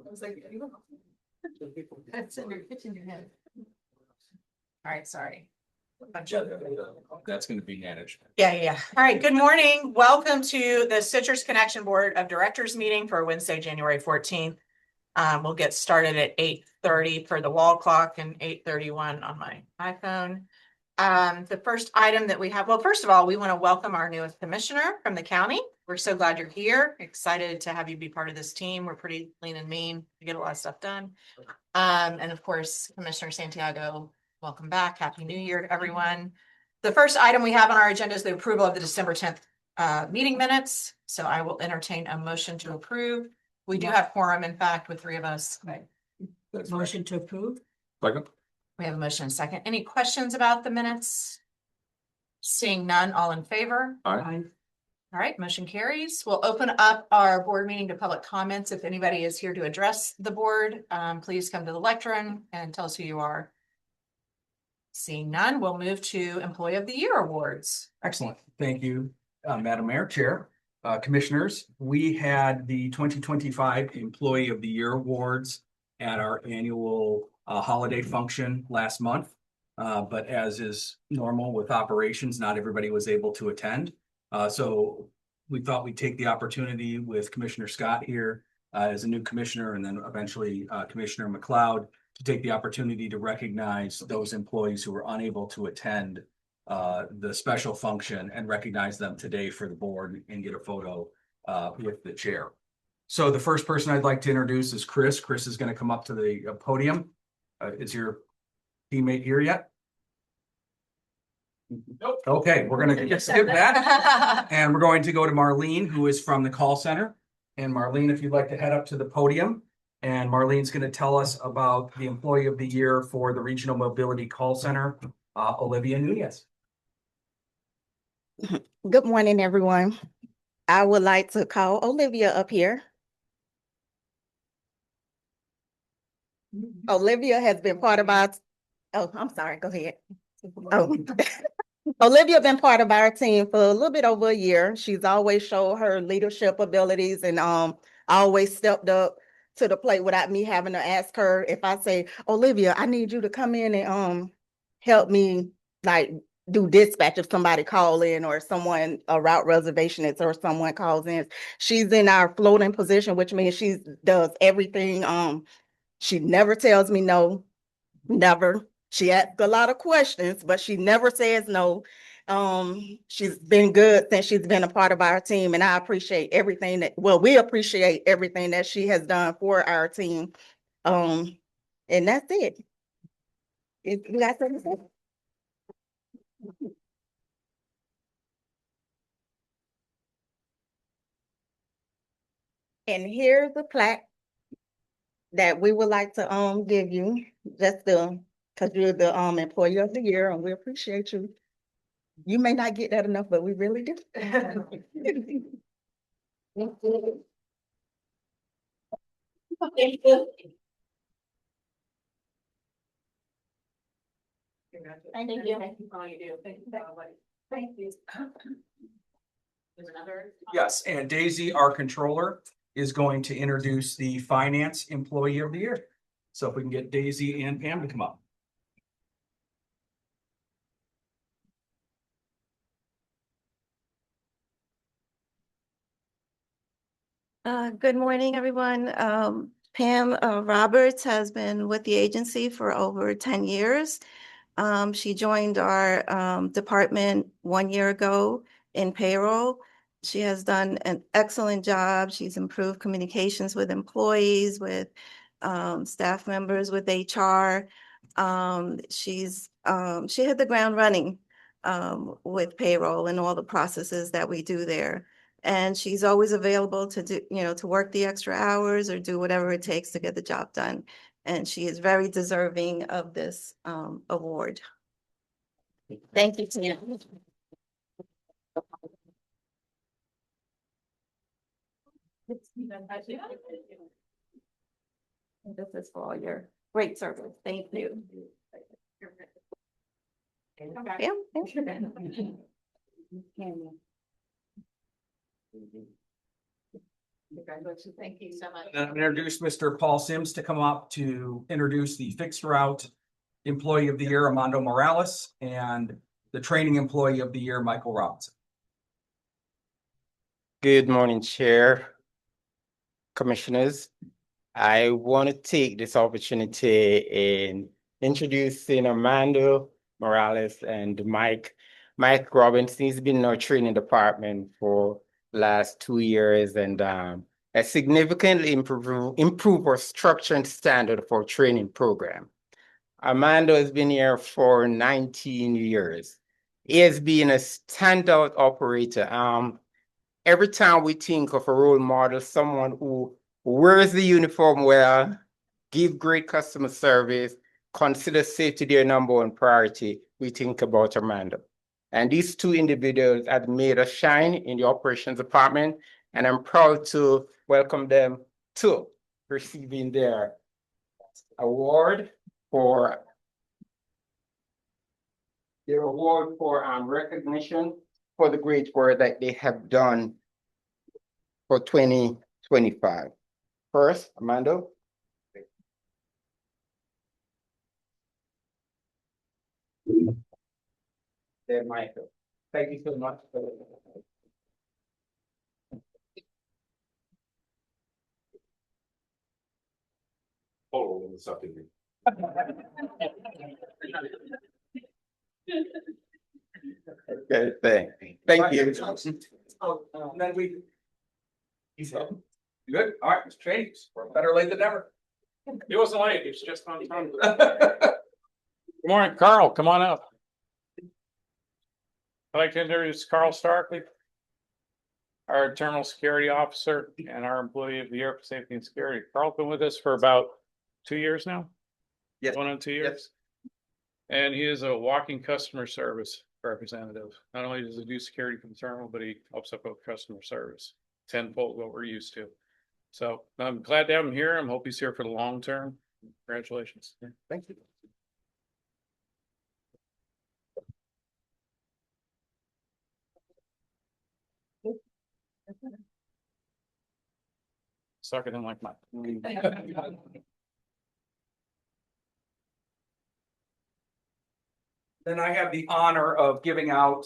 was like, that's in your kitchen, your head. All right, sorry. That's going to be managed. Yeah. All right, good morning. Welcome to the Citrus Connection Board of Directors meeting for Wednesday, January 14th. We'll get started at 8:30 for the wall clock and 8:31 on my iPhone. The first item that we have, well, first of all, we want to welcome our newest commissioner from the county. We're so glad you're here. Excited to have you be part of this team. We're pretty lean and mean to get a lot of stuff done. And of course, Commissioner Santiago, welcome back. Happy New Year to everyone. The first item we have on our agenda is the approval of the December 10th meeting minutes. So I will entertain a motion to approve. We do have quorum, in fact, with 3 of us. Motion to approve. Second. We have a motion and a second. Any questions about the minutes? Seeing none, all in favor? Aye. All right, motion carries. We'll open up our board meeting to public comments. If anybody is here to address the board, please come to the lectern and tell us who you are. Seeing none, we'll move to Employee of the Year awards. Excellent. Thank you, Madam Mayor, Chair, Commissioners. We had the 2025 Employee of the Year Awards at our annual holiday function last month. But as is normal with operations, not everybody was able to attend. So we thought we'd take the opportunity with Commissioner Scott here as a new commissioner, and then eventually Commissioner McLeod, to take the opportunity to recognize those employees who were unable to attend the special function and recognize them today for the board and get a photo with the chair. So the first person I'd like to introduce is Chris. Chris is going to come up to the podium. Is your teammate here yet? Nope. Okay, we're going to skip that. And we're going to go to Marlene, who is from the call center. And Marlene, if you'd like to head up to the podium. And Marlene's going to tell us about the Employee of the Year for the Regional Mobility Call Center, Olivia Nunez. Good morning, everyone. I would like to call Olivia up here. Olivia has been part of our, oh, I'm sorry, go ahead. Oh. Olivia been part of our team for a little bit over a year. She's always showed her leadership abilities and always stepped up to the plate without me having to ask her. If I say, Olivia, I need you to come in and help me like do dispatch if somebody call in or someone a route reservation is or someone calls in. She's in our floating position, which means she does everything. She never tells me no, never. She asks a lot of questions, but she never says no. She's been good since she's been a part of our team, and I appreciate everything that, well, we appreciate everything that she has done for our team. And that's it. You got something to say? And here's the plaque that we would like to give you, just because you're the Employee of the Year, and we appreciate you. You may not get that enough, but we really do. Thank you. Thank you. There's another. Yes, and Daisy, our controller, is going to introduce the Finance Employee of the Year. So if we can get Daisy and Pam to come up. Good morning, everyone. Pam Roberts has been with the agency for over 10 years. She joined our department 1 year ago in payroll. She has done an excellent job. She's improved communications with employees, with staff members, with HR. She hit the ground running with payroll and all the processes that we do there. And she's always available to do, to work the extra hours or do whatever it takes to get the job done. And she is very deserving of this award. Thank you, Tina. This is for all your great service. Thank you. Congratulations. Thank you so much. Then I introduced Mr. Paul Sims to come up to introduce the fixed route Employee of the Year, Armando Morales, and the Training Employee of the Year, Michael Robinson. Good morning, Chair, Commissioners. I want to take this opportunity in introducing Armando Morales and Mike Robinson. He's been in our training department for the last 2 years and has significantly improved our structure and standard for our training program. Armando has been here for 19 years. He has been a standout operator. Every time we think of a role model, someone who wears the uniform well, give great customer service, consider safety their number one priority, we think about Armando. And these two individuals have made us shine in the operations department, and I'm proud to welcome them to receiving their award for recognition for the great work that they have done for 2025. First, Armando. Then Michael. Thank you so much. Oh, it's up to me. Okay, thank you. Then we. You good? All right, Mr. Chase, we're better late than never. He wasn't late, he was just on time. Good morning, Carl, come on up. I'd like to introduce Carl Starkley, our Terminal Security Officer and our Employee of the Year for Safety and Security. Carl's been with us for about 2 years now? Yes. Going on 2 years? And he is a walking customer service representative. Not only does he do security for the terminal, but he helps up with customer service. Tenfold what we're used to. So I'm glad to have him here. I hope he's here for the long term. Congratulations. Thank you. Suck it in like mine. Then I have the honor of giving out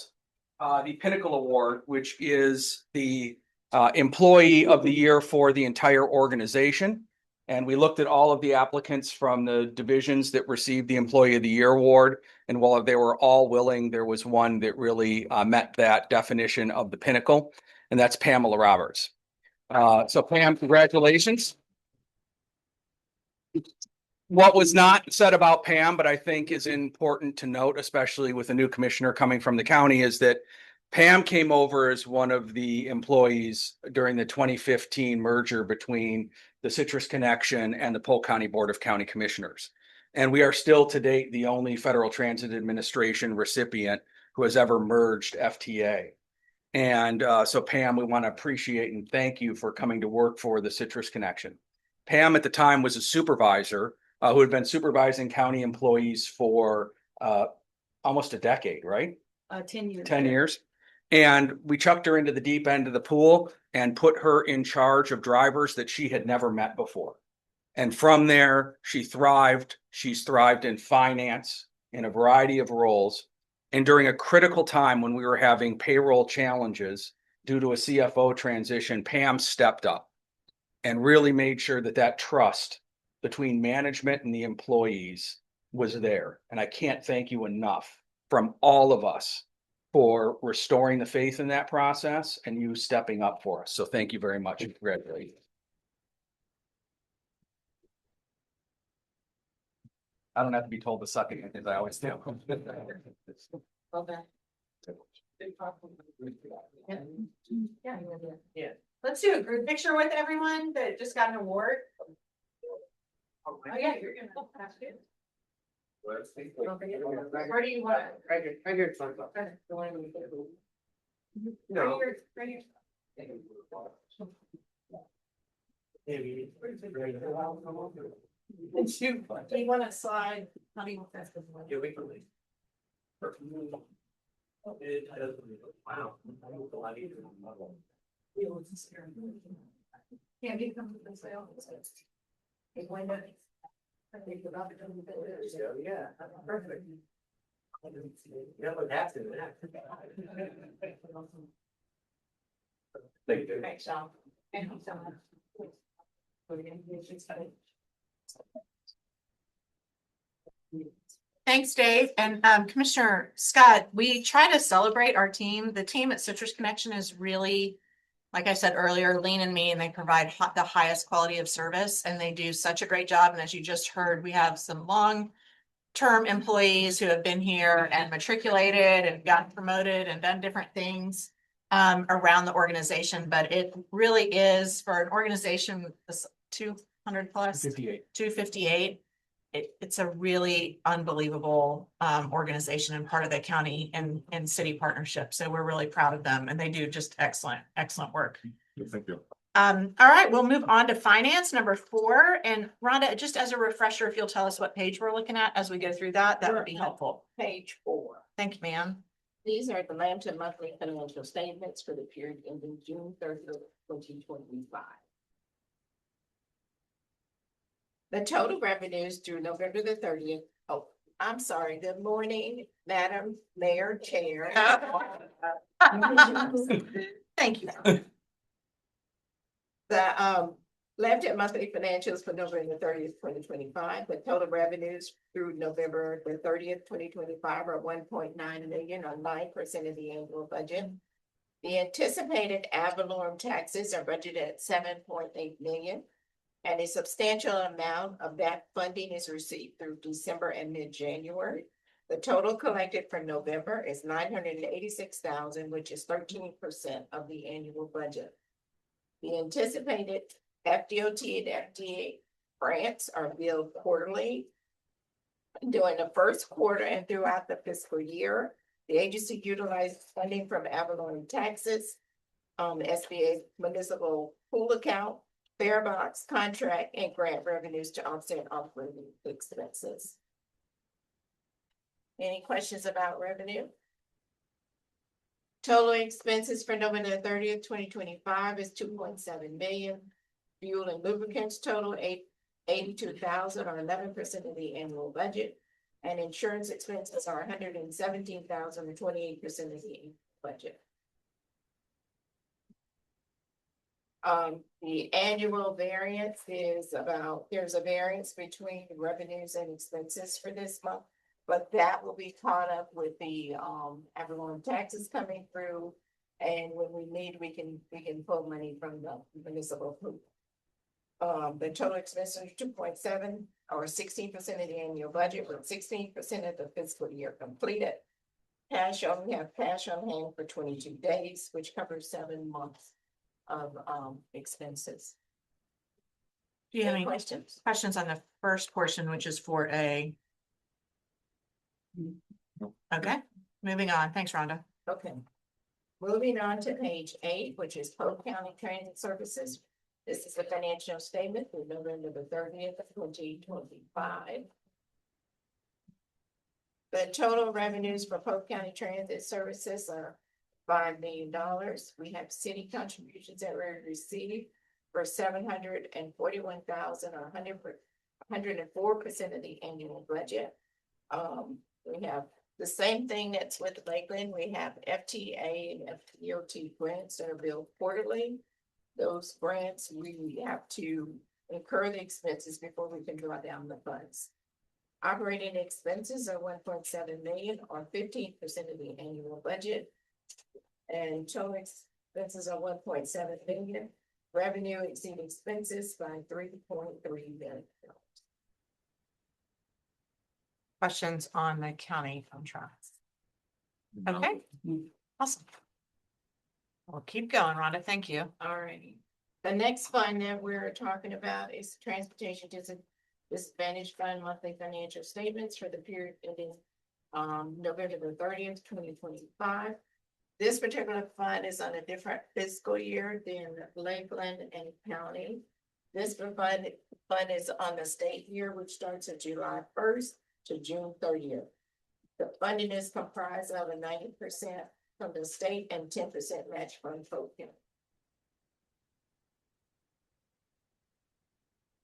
the Pinnacle Award, which is the Employee of the Year for the entire organization. And we looked at all of the applicants from the divisions that received the Employee of the Year award. And while they were all willing, there was one that really met that definition of the pinnacle, and that's Pamela Roberts. So Pam, congratulations. What was not said about Pam, but I think is important to note, especially with a new commissioner coming from the county, is that Pam came over as one of the employees during the 2015 merger between the Citrus Connection and the Polk County Board of County Commissioners. And we are still to date the only Federal Transit Administration recipient who has ever merged FTA. And so Pam, we want to appreciate and thank you for coming to work for the Citrus Connection. Pam at the time was a supervisor who had been supervising county employees for almost a decade, right? 10 years. 10 years. And we chucked her into the deep end of the pool and put her in charge of drivers that she had never met before. And from there, she thrived. She's thrived in finance, in a variety of roles. And during a critical time when we were having payroll challenges due to a CFO transition, Pam stepped up and really made sure that that trust between management and the employees was there. And I can't thank you enough from all of us for restoring the faith in that process and you stepping up for us. So thank you very much. Congratulations. I don't have to be told to suck it as I always do. Well done. Yeah. Let's do a group picture with everyone that just got an award. Oh yeah, you're gonna pass it. Where do you want? Right here. Right here. No. Right here. Do you want to slide? How do you want that? Yeah, we can leave. Wow. Can't you come to the sale? Yeah, perfect. Yeah, but that's it. Thank you. Thanks, Sean. Thanks, Dave. And Commissioner Scott, we try to celebrate our team. The team at Citrus Connection is really, like I said earlier, lean and mean. They provide the highest quality of service and they do such a great job. And as you just heard, we have some long-term employees who have been here and matriculated and gotten promoted and done different things around the organization. But it really is, for an organization with this 200 plus, 58. 258. It's a really unbelievable organization and part of the county and city partnership. So we're really proud of them and they do just excellent work. Thank you. All right, we'll move on to finance number 4. And Rhonda, just as a refresher, if you'll tell us what page we're looking at as we go through that, that would be helpful. Page 4. Thank you, ma'am. These are the Lambton monthly financial statements for the period ending June 30th, 2025. The total revenues through November the 30th. Oh, I'm sorry. Good morning, Madam Mayor Chair. Thank you. The Lambton monthly financials for November 30th, 2025. The total revenues through November the 30th, 2025 are 1.9 million, or 9% of the annual budget. The anticipated ad valorem taxes are budgeted at 7.8 million. And a substantial amount of that funding is received through December and mid-January. The total collected for November is 986,000, which is 13% of the annual budget. The anticipated FDOT and FDA grants are billed quarterly. During the first quarter and throughout the fiscal year, the agency utilizes funding from ad valorem taxes, SBA municipal pool account, fare box, contract, and grant revenues to offset operating expenses. Any questions about revenue? Total expenses for November 30th, 2025 is 2.7 million. Fuel and lubricants total 82,000, or 11% of the annual budget. And insurance expenses are 117,000, or 28% of the annual budget. The annual variance is there's a variance between revenues and expenses for this month, but that will be caught up with the ad valorem taxes coming through. And when we need, we can pull money from the municipal pool. The total expenses are 2.7, or 16% of the annual budget, with 16% of the fiscal year completed. We have cash on hand for 22 days, which covers 7 months of expenses. Do you have any questions? questions on the first portion, which is 4A? Okay, moving on. Thanks, Rhonda. Okay. Moving on to page 8, which is Polk County Transit Services. This is the financial statement for November the 30th, 2025. The total revenues for Polk County Transit Services are $5 million. We have city contributions that were received for 741,000, or 104% of the annual budget. We have the same thing that's with Lakeland. We have FTA and FDOT grants that are billed quarterly. Those grants, we have to incur the expenses before we can draw down the funds. Operating expenses are 1.7 million, or 15% of the annual budget. And total expenses are 1.7 million. Revenue exceed expenses by 3.3 million. Questions on the county contracts? Okay, awesome. We'll keep going, Rhonda. Thank you. All righty. The next fund that we're talking about is Transportation Disadvantage Fund monthly financial statements for the period ending November the 30th, 2025. This particular fund is on a different fiscal year than Lakeland and County. This fund is on the state year, which starts at July 1st to June 30th. The funding is comprised of a 90% from the state and 10% match from Polk County.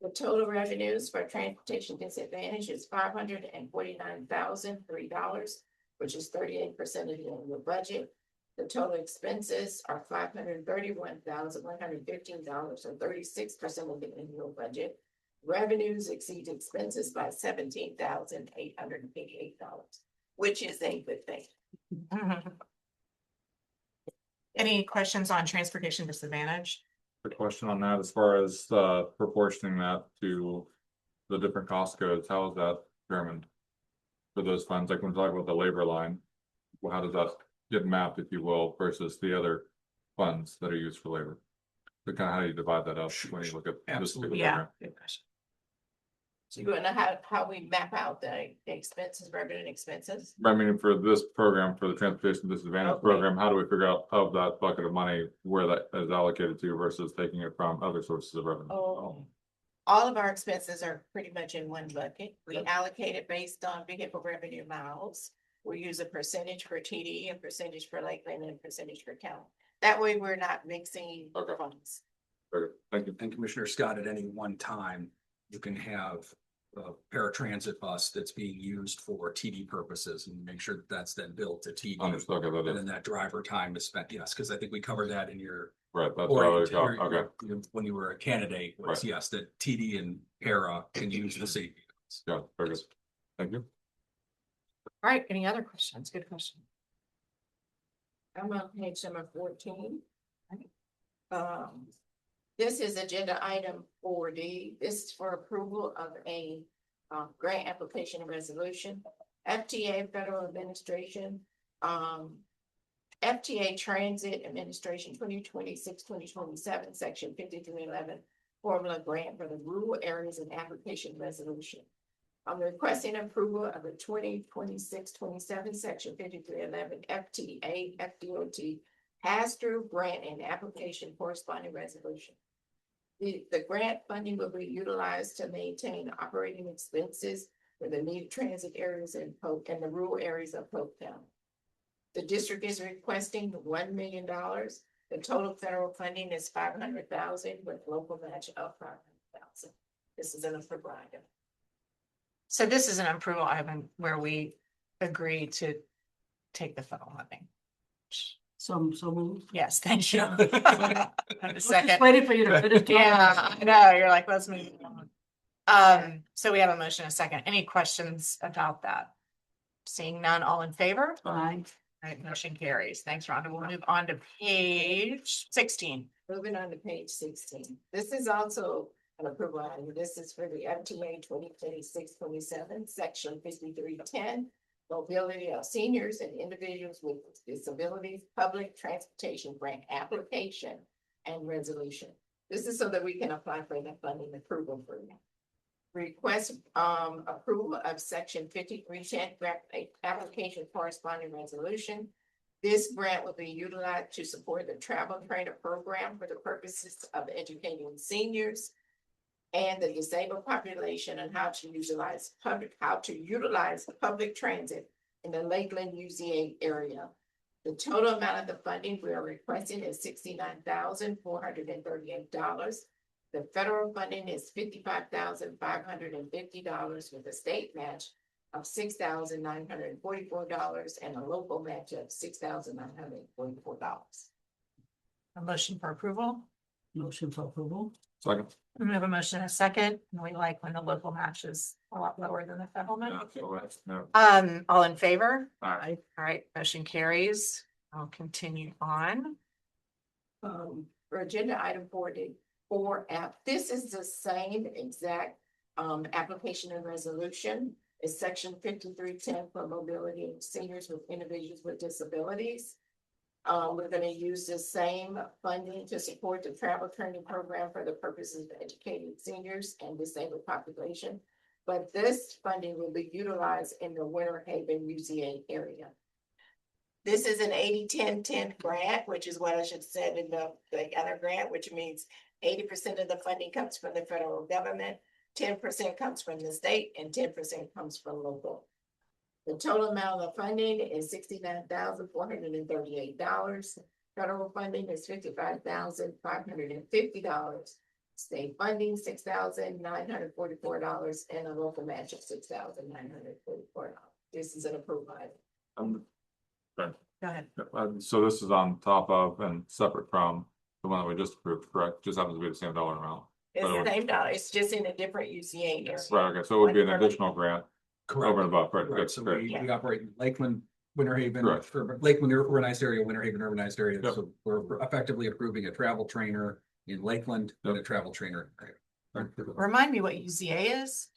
The total revenues for transportation disadvantage is $549,003, which is 38% of the annual budget. The total expenses are $531,115, or 36% of the annual budget. Revenues exceed expenses by $17,888, which is a good thing. Any questions on transportation disadvantage? The question on that, as far as proportioning that to the different cost codes, how is that determined? For those funds, like when we talk about the labor line, well, how does that get mapped, if you will, versus the other funds that are used for labor? So kind of how do you divide that up when you look at this Absolutely. particular Yeah, program? good question. So you wanna know how we map out the expenses, revenue and expenses? I mean, for this program, for the transportation disadvantage Okay. program, how do we figure out of that bucket of money where that is allocated to versus taking it from other sources of revenue? Oh, all of our expenses are pretty much in one bucket. We allocate it based on vehicle revenue miles. We use a percentage for TD, a percentage for Lakeland, and a percentage for county. That way, we're not mixing Okay. funds. Okay, thank you. And Commissioner Scott, at any one time, you can have a paratransit bus that's being used for TD purposes and make sure that that's then billed to TD. Understood, okay, that And is, then that driver time is spent, yes, because I think we covered that in your right, that's what I was, orient- okay, when you were a candidate, was Right. yes, that TD and para can use the safety. yeah, very good. Thank you. All right, any other questions? Good question. I'm on page number 14. This is agenda item 4D. This is for approval of a grant application and resolution. FTA Federal Administration, FTA Transit Administration 2026-2027, Section 5311, Formula Grant for the Rural Areas and Application Resolution. I'm requesting approval of the 2026-27, Section 5311 FTA FDOT pass-through grant and application corresponding resolution. The grant funding will be utilized to maintain operating expenses for the needed transit areas in Polk and the rural areas of Polk County. The district is requesting $1 million. The total federal funding is $500,000 with local match of $500,000. This is an approval item. So this is an approval item where we agree to take the federal funding. So moved. Yes, thank you. I And a was second. just waiting for you to finish. talking. Yeah, I know, you're like, let's move on. So we have a motion, a second. Any questions about that? Seeing none, all in favor? Aye. All right, motion carries. Thanks, Rhonda. We'll move on to page 16. Moving on to page 16. This is also an approval item. This is for the FTA 2026-27, section 5310. Mobility of seniors and individuals with disabilities, public transportation grant application and resolution. This is so that we can apply for the funding approval for you. Request approval of section 5310 grant application corresponding resolution. This grant will be utilized to support the travel trainer program for the purposes of educating seniors and the disabled population on how to utilize public transit in the Lakeland UZA area. The total amount of the funding we are requesting is $69,438. The federal funding is $55,550 with a state match of $6,944 and a local match of $6,944. A motion for approval. Motion for approval. Second. We have a motion, a second, and we like when the local match is a lot lower than the federal match. No. All in favor? Aye. All right, motion carries. I'll continue on. For agenda item 4F, this is the same exact application and resolution. It's section 5310 for mobility of seniors with individuals with disabilities. We're gonna use the same funding to support the travel training program for the purposes of educating seniors and disabled population. But this funding will be utilized in the Winter Haven UZA area. This is an 80-10-10 grant, which is what I should have said in the other grant, which means 80% of the funding comes from the federal government, 10% comes from the state, and 10% comes from local. The total amount of funding is $69,438. Federal funding is $55,550. State funding, $6,944, and a local match of $6,944. This is an approved item. Go ahead. So this is on top of and separate from the one that we just approved, correct? Just happens to be the same dollar amount. It's But it the would- same dollar, it's just in a different UCA area. Right, okay, so it would be an additional grant over and above, right? Right, That's so great. we operate in Lakeland, Winter Haven, Correct. Lakeland urbanized area, Winter Haven urbanized area. Yep. So we're effectively approving a travel trainer in Lakeland and a travel trainer. Remind me what UZA is?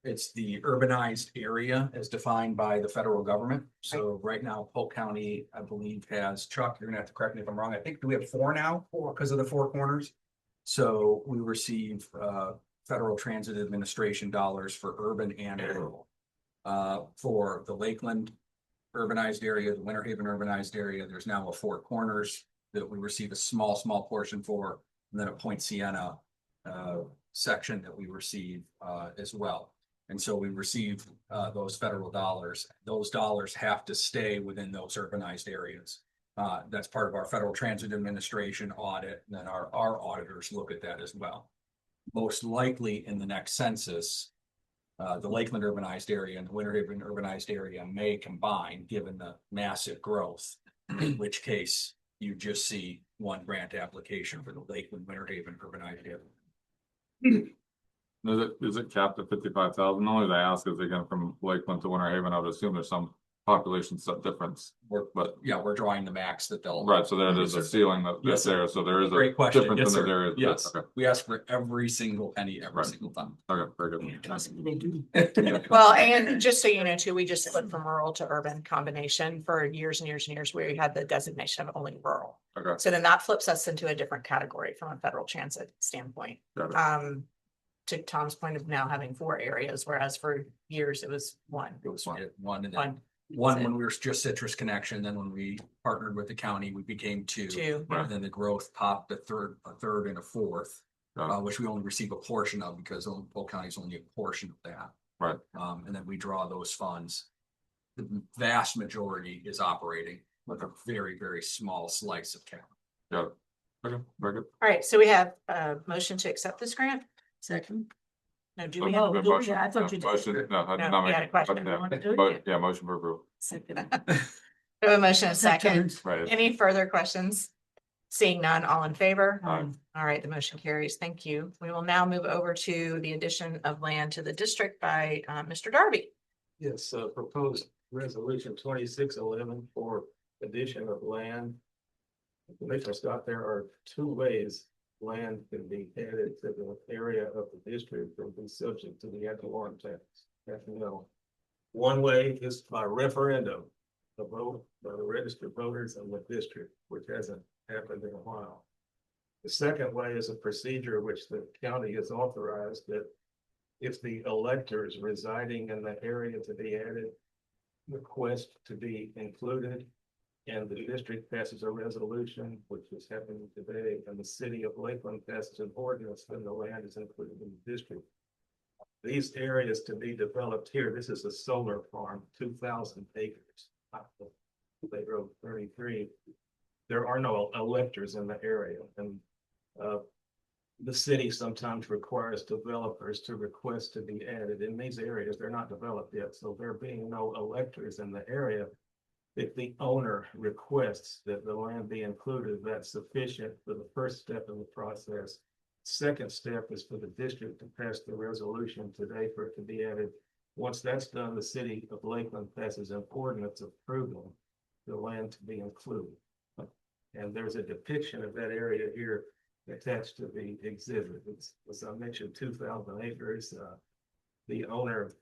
It's the urbanized area as defined by the federal government. So right now, Polk County, I believe, has, Chuck, you're gonna have to correct me if I'm wrong. I think, do we have 4 now? 4 because of the 4 corners. So we receive Federal Transit Administration dollars for urban and rural. For the Lakeland urbanized area, the Winter Haven urbanized area, there's now a 4 corners that we receive a small portion for, and then a Point Siena section that we receive as well. And so we receive those federal dollars. Those dollars have to stay within those urbanized areas. That's part of our Federal Transit Administration audit, and then our auditors look at that as well. Most likely in the next census, the Lakeland urbanized area and the Winter Haven urbanized area may combine, given the massive growth, in which case you just see one grant application for the Lakeland Winter Haven urbanized area. Is it capped at 55,000? Only they ask is they come from Lakeland to Winter Haven. I would assume there's some population set difference. But We're drawing the max that they'll. right, so there is a ceiling Yes, that's sir. there. So there is a Great question. difference Yes, in those sir. areas. Yes, Okay, we ask for every single penny, every Right. single time. okay, very good. They do. Well, and just so you know too, we just flipped from rural to urban combination for years and years and years. We had the designation of only rural. Okay, So then that flips us into a different category from a federal transit standpoint. got it. To Tom's point of now having 4 areas, whereas for years it was one. It was one and then One, one when we were just Citrus Connection, then when we partnered with the county, we became 2. 2. And then the growth popped a third and a fourth, Got it. which we only receive a portion of because Polk County is only a portion of that. Right. And then we draw those funds. The vast majority is operating with a very, very small slice of capital. Got it. Okay, very good. All right, so we have a motion to accept this grant. Second. No, do we Motion, have? good do we? motion. I thought No, you did. motion, no, I did No, not you make had a it. question. Okay. You wanna do it? But, yeah, motion for approval. We have a motion and a second. Turns. Right. Any further questions? Seeing none, all in favor? Aye. All right, the motion carries. Thank you. We will now move over to the addition of land to the district by Mr. Darby. Yes, proposed resolution 2611 for addition of land. Commissioner Scott, there are 2 ways land can be added to the area of the district and be subject to the ad valorem tax. As you know, one way is by referendum, the vote by the registered voters of the district, which hasn't happened in a while. The second way is a procedure which the county has authorized that if the electors residing in the area to be added request to be included, and the district passes a resolution, which is happening today, and the city of Lakeland passes an ordinance, then the land is included in the district. These areas to be developed here, this is a solar farm, 2,000 acres. They Road 33. There are no electors in the area, and the city sometimes requires developers to request to be added in these areas. They're not developed yet, so there being no electors in the area. If the owner requests that the land be included, that's sufficient for the first step in the process. Second step is for the district to pass the resolution today for it to be added. Once that's done, the city of Lakeland passes an ordinance approving the land to be included. And there's a depiction of that area here attached to the exhibit. It's, as I mentioned, 2,000 acres. The owner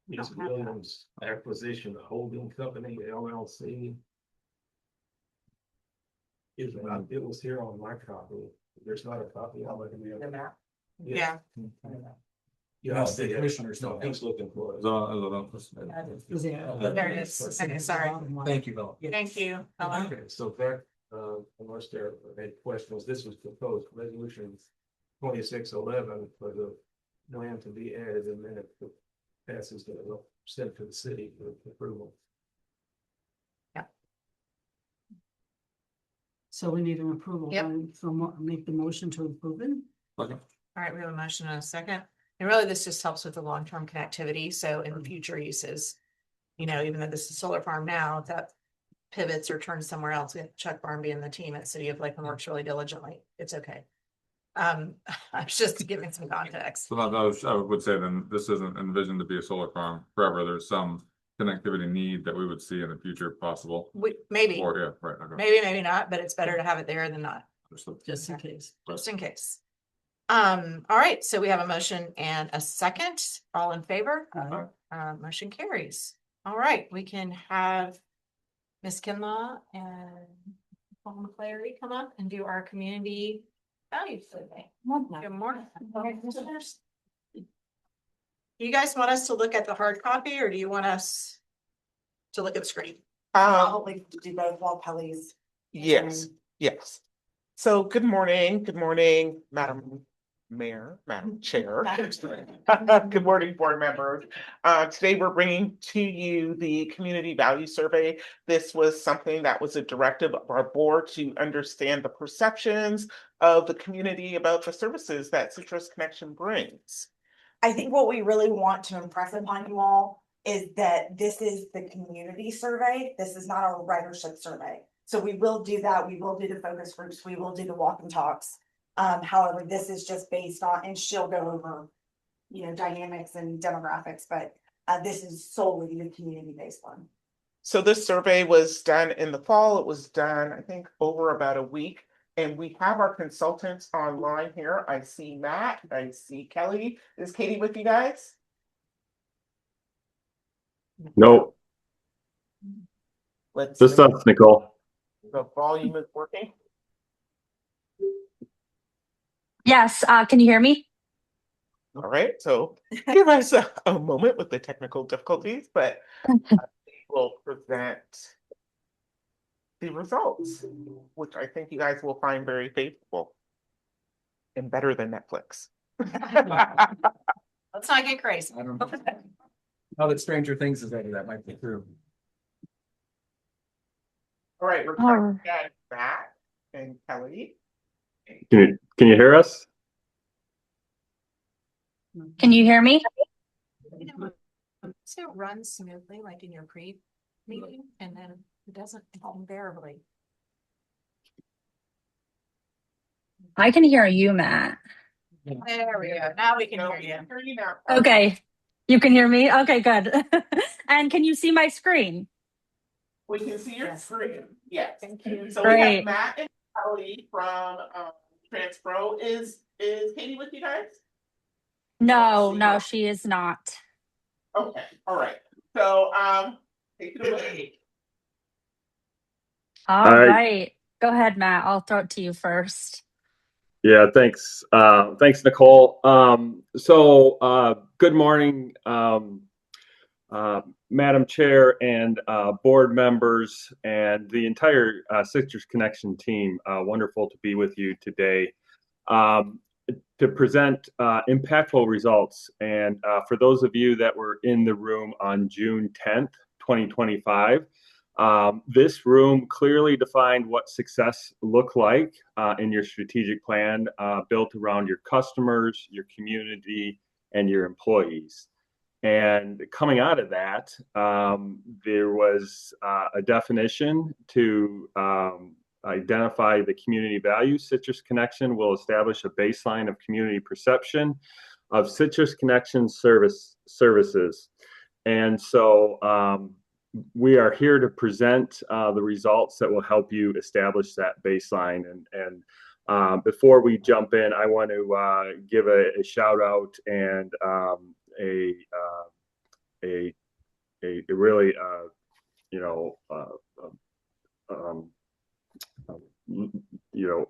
is Williams Acquisition Holding Company, LLC. It was here on my copy. There's not a copy. I'll let you The know. map. Yeah. Yeah. Yeah, No, I see the it. commissioners don't. He's looking for it. There it is. Okay, sorry. Thank you, Bill. Thank you. Ellen. Okay, so back, unless there are any questions, this was proposed resolution 2611 for the land to be added, and then it passes that will send to the city for approval. So we need an approval. Yep. So make the motion to approve it. Okay. All right, we have a motion and a second. And really, this just helps with the long-term connectivity. So in future uses, you know, even though this is a solar farm now, if that pivots or turns somewhere else, we have Chuck Barnby and the team at City of Lakeland works really diligently. It's okay. I'm just giving some context. So I would say then this isn't envisioned to be a solar farm forever. There's some connectivity need that we would see in the future possible. Maybe, Or, yeah, right, okay. maybe not, but it's better to have it there than not, Just in case. just in case. All right, so we have a motion and a second. All in favor? Motion carries. All right, we can have Ms. Kinlaw and Paul McClary come up and do our community value survey. Good morning. You guys want us to look at the hard copy or do you want us to look at the screen? Probably to do both while Kelly's. Yes, yes. So good morning, Madam Mayor, Madam Chair. Good morning, board members. Today we're bringing to you the Community Value Survey. This was something that was a directive of our board to understand the perceptions of the community about the services that Citrus Connection brings. I think what we really want to impress upon you all is that this is the community survey. This is not a ridership survey. So we will do that. We will do the focus groups. We will do the walk and talks. However, this is just based on, and she'll go over, you know, dynamics and demographics, but this is solely the community-based one. So this survey was done in the fall. It was done, I think, over about a week. And we have our consultants online here. I see Matt, I see Kelly. Is Katie with you guys? Nope, Let's just see. us, Nicole. The volume is working. Yes, can you hear me? All right, so give us a moment with the technical difficulties, but we'll present the results, which I think you guys will find very favorable and better than Netflix. Let's not get crazy. I don't know. Now that Stranger Things is over, that might be true. All right, we're starting at Matt and Kelly. Can you hear us? Can you hear me? So it runs smoothly like in your pre-meeting and then it doesn't invariably. I can hear you, Matt. There we go. Now we can No, hear we you. can hear you now. Okay, you can hear me? Okay, good. And can you see my screen? We can see your screen. Yes. Thank you. So we have Great. Matt and Kelly from Transpro. Is Katie with you guys? No, she is not. Okay, all right. So take it away. All right. right. Go ahead, Matt. I'll throw it to you first. Yeah, thanks. Thanks, Nicole. Good morning, Madam Chair and board members and the entire Citrus Connection team. Wonderful to be with you today to present impactful results. And for those of you that were in the room on June 10th, 2025, this room clearly defined what success looked like in your strategic plan built around your customers, your community, and your employees. And coming out of that, there was a definition to identify the community values. Citrus Connection will establish a baseline of community perception of Citrus Connection services. And so we are here to present the results that will help you establish that baseline. And before we jump in, I want to give a shout out and a really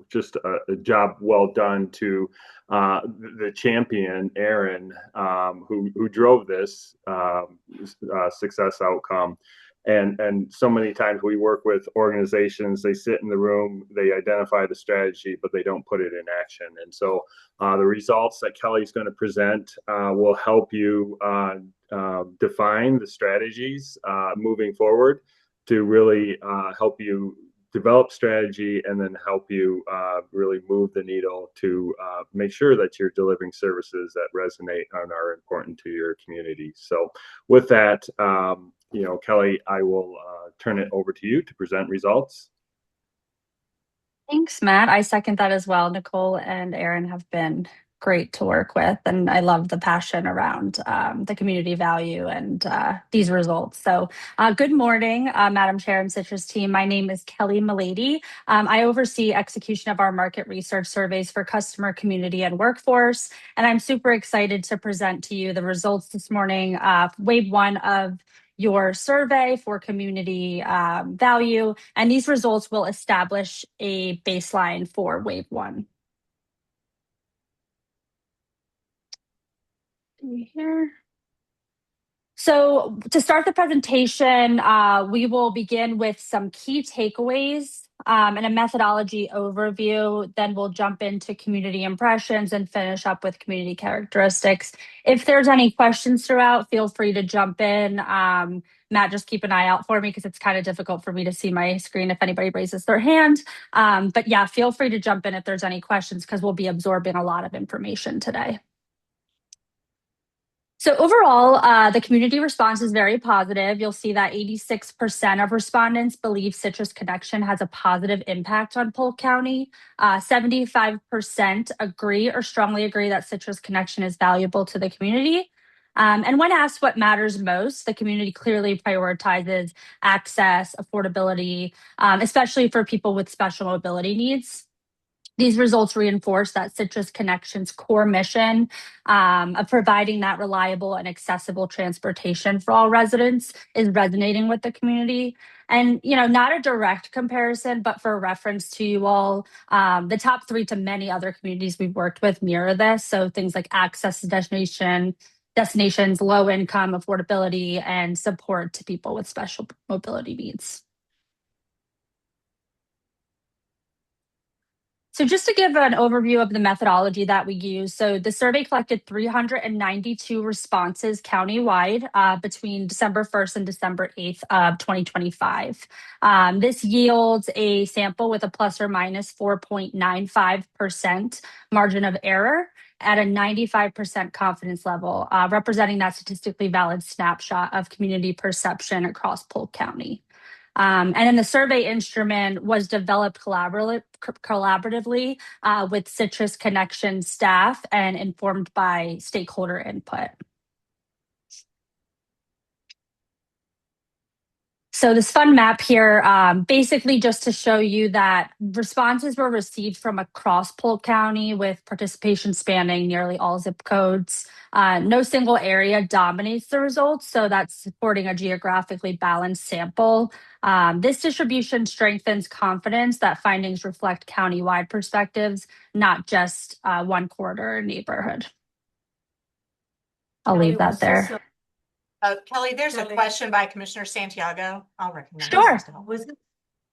just a job well done to the champion Aaron, who drove this success outcome. And so many times we work with organizations, they sit in the room, they identify the strategy, but they don't put it in action. And so the results that Kelly's going to present will help you define the strategies moving forward to really help you develop strategy, and then help you really move the needle to make sure that you're delivering services that resonate and are important to your community. So with that, Kelly, I will turn it over to you to present results. Thanks, Matt. I second that as well. Nicole and Aaron have been great to work with, and I love the passion around the community value and these results. So good morning, Madam Chair and Citrus team. My name is Kelly Milady. I oversee execution of our market research surveys for customer, community, and workforce, and I'm super excited to present to you the results this morning, wave one of your survey for community value, and these results will establish a baseline for wave one. Here. So to start the presentation, we will begin with some key takeaways and a methodology overview. Then we'll jump into community impressions and finish up with community characteristics. If there's any questions throughout, feel free to jump in. Matt, just keep an eye out for me because it's kind of difficult for me to see my screen if anybody raises their hand. But yeah, feel free to jump in if there's any questions because we'll be absorbing a lot of information today. So overall, the community response is very positive. You'll see that 86% of respondents believe Citrus Connection has a positive impact on Polk County. 75% agree or strongly agree that Citrus Connection is valuable to the community. And when asked what matters most, the community clearly prioritizes access, affordability, especially for people with special mobility needs. These results reinforce that Citrus Connection's core mission of providing that reliable and accessible transportation for all residents is resonating with the community. And, not a direct comparison, but for reference to you all, the top three to many other communities we've worked with mirror this. So things like access to destinations, low income, affordability, and support to people with special mobility needs. So just to give an overview of the methodology that we use, so the survey collected 392 responses countywide between December 1st and December 8th of 2025. This yields a sample with a plus or minus 4.95% margin of error at a 95% confidence level, representing that statistically valid snapshot of community perception across Polk County. And then the survey instrument was developed collaboratively with Citrus Connection staff and informed by stakeholder input. So this fun map here, basically just to show you that responses were received from across Polk County with participation spanning nearly all zip codes. No single area dominates the results, so that's supporting a geographically balanced sample. This distribution strengthens confidence that findings reflect countywide perspectives, not just one quarter neighborhood. I'll leave that there. Kelly, there's a question by Commissioner Santiago. I'll recognize. Sure.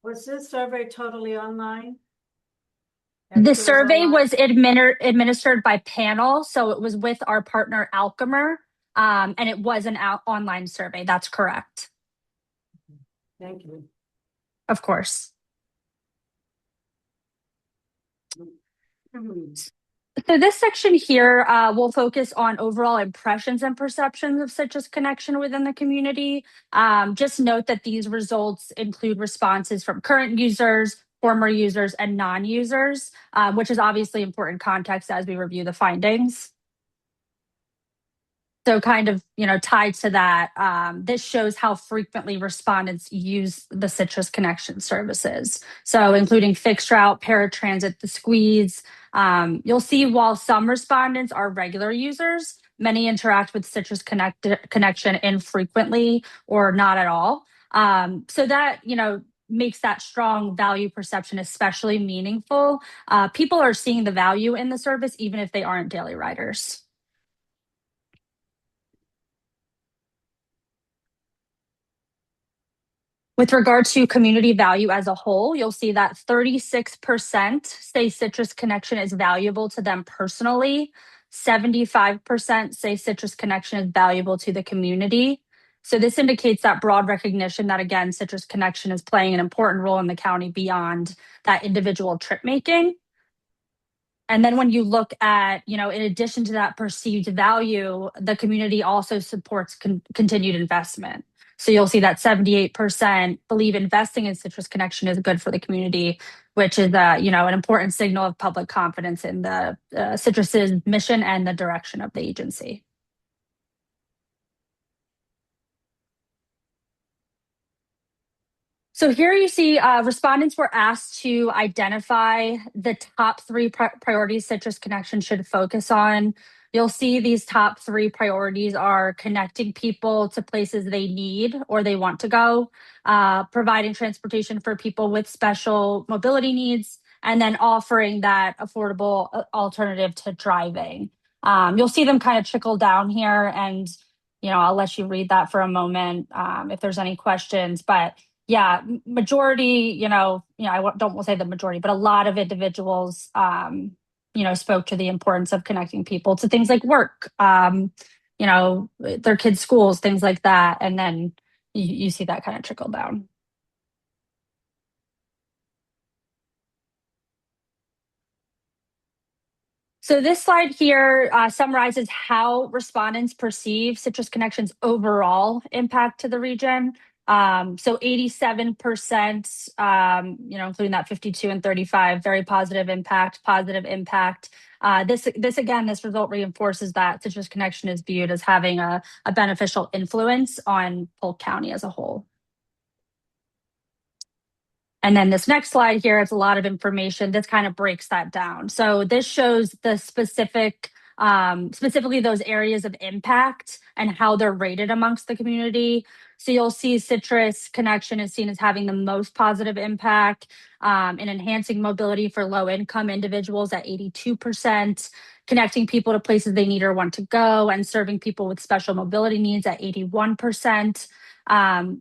Was this survey totally online? The survey was administered by panel, so it was with our partner Alchemer, and it was an online survey. That's correct. Thank you. Of course. So this section here will focus on overall impressions and perceptions of Citrus Connection within the community. Just note that these results include responses from current users, former users, and non-users, which is obviously important context as we review the findings. So kind of, tied to that, this shows how frequently respondents use the Citrus Connection services. So including fixed route, paratransit, the squeeze. You'll see while some respondents are regular users, many interact with Citrus Connection infrequently or not at all. So that, makes that strong value perception especially meaningful. People are seeing the value in the service even if they aren't daily riders. With regard to community value as a whole, you'll see that 36% say Citrus Connection is valuable to them personally. 75% say Citrus Connection is valuable to the community. So this indicates that broad recognition that, again, Citrus Connection is playing an important role in the county beyond that individual trip making. And then when you look at, in addition to that perceived value, the community also supports continued investment. So you'll see that 78% believe investing in Citrus Connection is good for the community, which is an important signal of public confidence in the Citrus's mission and the direction of the agency. So here you see respondents were asked to identify the top 3 priorities Citrus Connection should focus on. You'll see these top 3 priorities are connecting people to places they need or they want to go, providing transportation for people with special mobility needs, and then offering that affordable alternative to driving. You'll see them kind of trickle down here, and I'll let you read that for a moment if there's any questions. But yeah, majority, I don't say the majority, but a lot of individuals, spoke to the importance of connecting people to things like work, their kids' schools, things like that. And then you see that kind of trickle down. So this slide here summarizes how respondents perceive Citrus Connection's overall impact to the region. So 87%, including that 52 and 35, very positive impact. This result reinforces that Citrus Connection is viewed as having a beneficial influence on Polk County as a whole. And then this next slide here is a lot of information. This kind of breaks that down. So this shows the specifically those areas of impact and how they're rated amongst the community. So you'll see Citrus Connection is seen as having the most positive impact in enhancing mobility for low-income individuals at 82%, connecting people to places they need or want to go, and serving people with special mobility needs at 81%.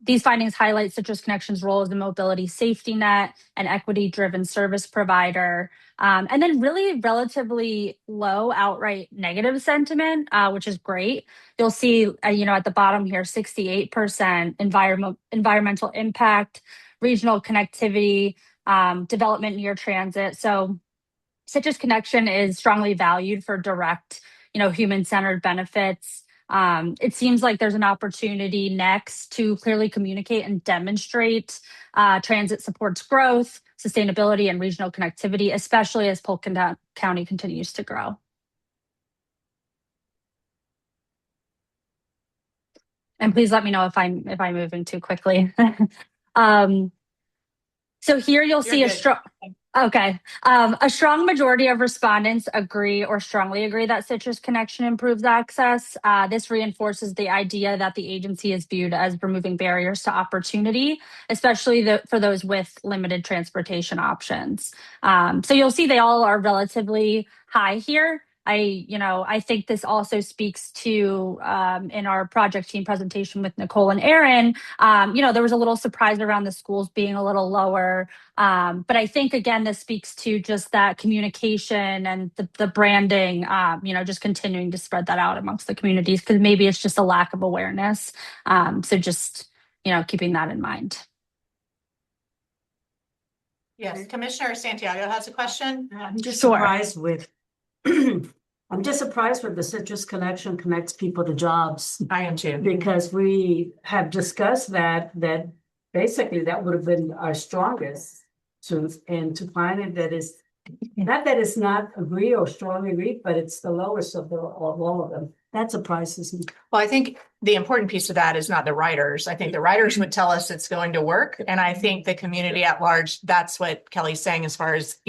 These findings highlight Citrus Connection's role as a mobility safety net and equity-driven service provider, and then really relatively low outright negative sentiment, which is great. You'll see, at the bottom here, 68% environmental impact, regional connectivity, development near transit. So Citrus Connection is strongly valued for direct, human-centered benefits. It seems like there's an opportunity next to clearly communicate and demonstrate transit supports growth, sustainability, and regional connectivity, especially as Polk County continues to grow. And please let me know if I'm moving too quickly. So here you'll see a strong. Okay. A strong majority of respondents agree or strongly agree that Citrus Connection improves access. This reinforces the idea that the agency is viewed as removing barriers to opportunity, especially for those with limited transportation options. So you'll see they all are relatively high here. I think this also speaks to in our project team presentation with Nicole and Aaron, there was a little surprise around the schools being a little lower. But I think, again, this speaks to just that communication and the branding, just continuing to spread that out amongst the communities, because maybe it's just a lack of awareness. So just, keeping that in mind. Yes, Commissioner Santiago has a question. I'm just surprised with I'm just surprised with the Citrus Connection connects people to jobs. I am too. Because we have discussed that basically that would have been our strongest and to find it that is not that it's not agree or strongly agree, but it's the lowest of all of them. That surprises me. Well, I think the important piece of that is not the writers. I think the writers would tell us it's going to work. And I think the community at large, that's what Kelly's saying as far as,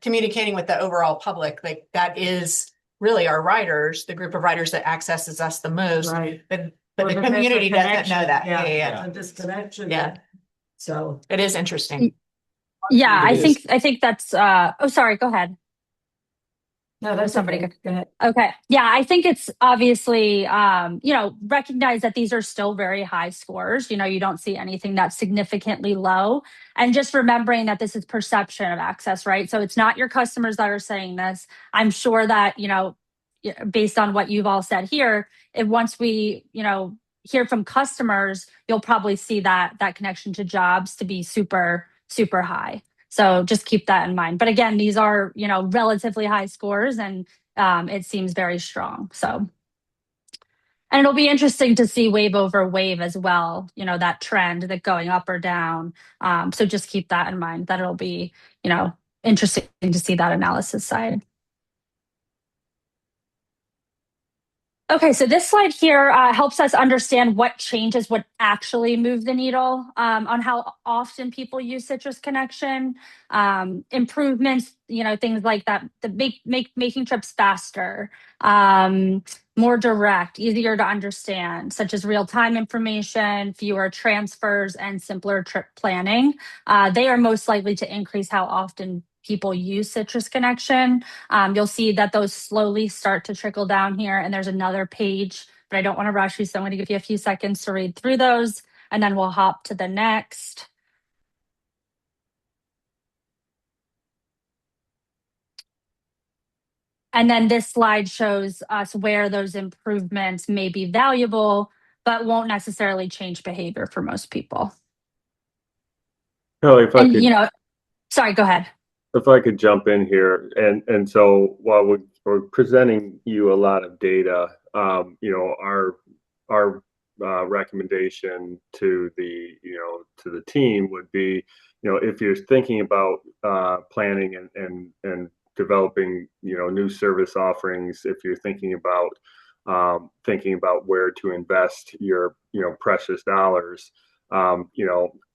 communicating with the overall public, like that is really our writers, the group of writers that accesses us the most. Right. But the community doesn't know that. Yeah. A disconnection. Yeah. So it is interesting. Yeah, I think that's sorry, go ahead. No, that's somebody. Okay. Go ahead. Okay. Yeah, I think it's obviously, recognize that these are still very high scores. You don't see anything that's significantly low. And just remembering that this is perception of access, right? So it's not your customers that are saying this. I'm sure that, based on what you've all said here, once we, hear from customers, you'll probably see that connection to jobs to be super, super high. So just keep that in mind. But again, these are, relatively high scores, and it seems very strong. So, and it'll be interesting to see wave over wave as well, that trend that going up or down. So just keep that in mind, that it'll be, interesting to see that analysis side. Okay, so this slide here helps us understand what changes would actually move the needle on how often people use Citrus Connection. Improvements, things like that, making trips faster, more direct, easier to understand, such as real-time information, fewer transfers, and simpler trip planning. They are most likely to increase how often people use Citrus Connection. You'll see that those slowly start to trickle down here, and there's another page, but I don't want to rush you, so I'm going to give you a few seconds to read through those, and then we'll hop to the next. And then this slide shows us where those improvements may be valuable, but won't necessarily change behavior for most people. Kelly, if I could, sorry, go ahead. If I could jump in here, and so while we're presenting you a lot of data, our recommendation to the team would be, if you're thinking about planning and developing, new service offerings, if you're thinking about where to invest your, precious dollars,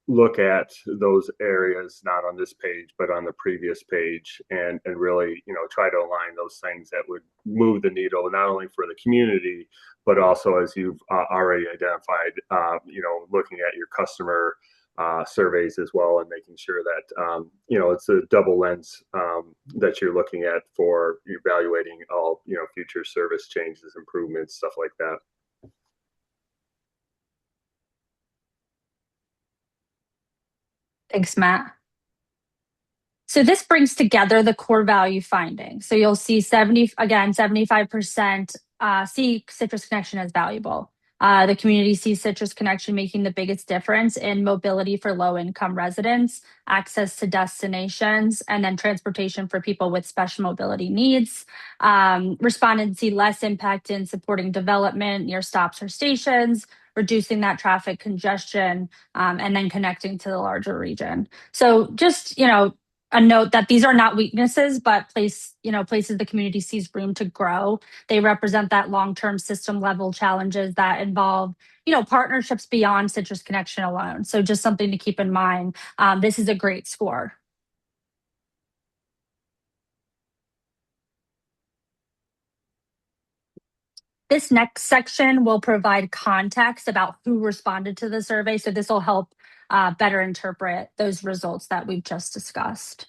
look at those areas, not on this page, but on the previous page, and really, try to align those things that would move the needle, not only for the community, but also, as you've already identified, looking at your customer surveys as well, and making sure that, it's a double lens that you're looking at for evaluating all, future service changes, improvements, stuff like that. Thanks, Matt. So this brings together the core value findings. So you'll see 75% see Citrus Connection as valuable. The community sees Citrus Connection making the biggest difference in mobility for low-income residents, access to destinations, and then transportation for people with special mobility needs. Respondents see less impact in supporting development near stops or stations, reducing that traffic congestion, and then connecting to the larger region. So just, a note that these are not weaknesses, but places the community sees room to grow. They represent that long-term system level challenges that involve, partnerships beyond Citrus Connection alone. So just something to keep in mind. This is a great score. This next section will provide context about who responded to the survey. So this will help better interpret those results that we've just discussed.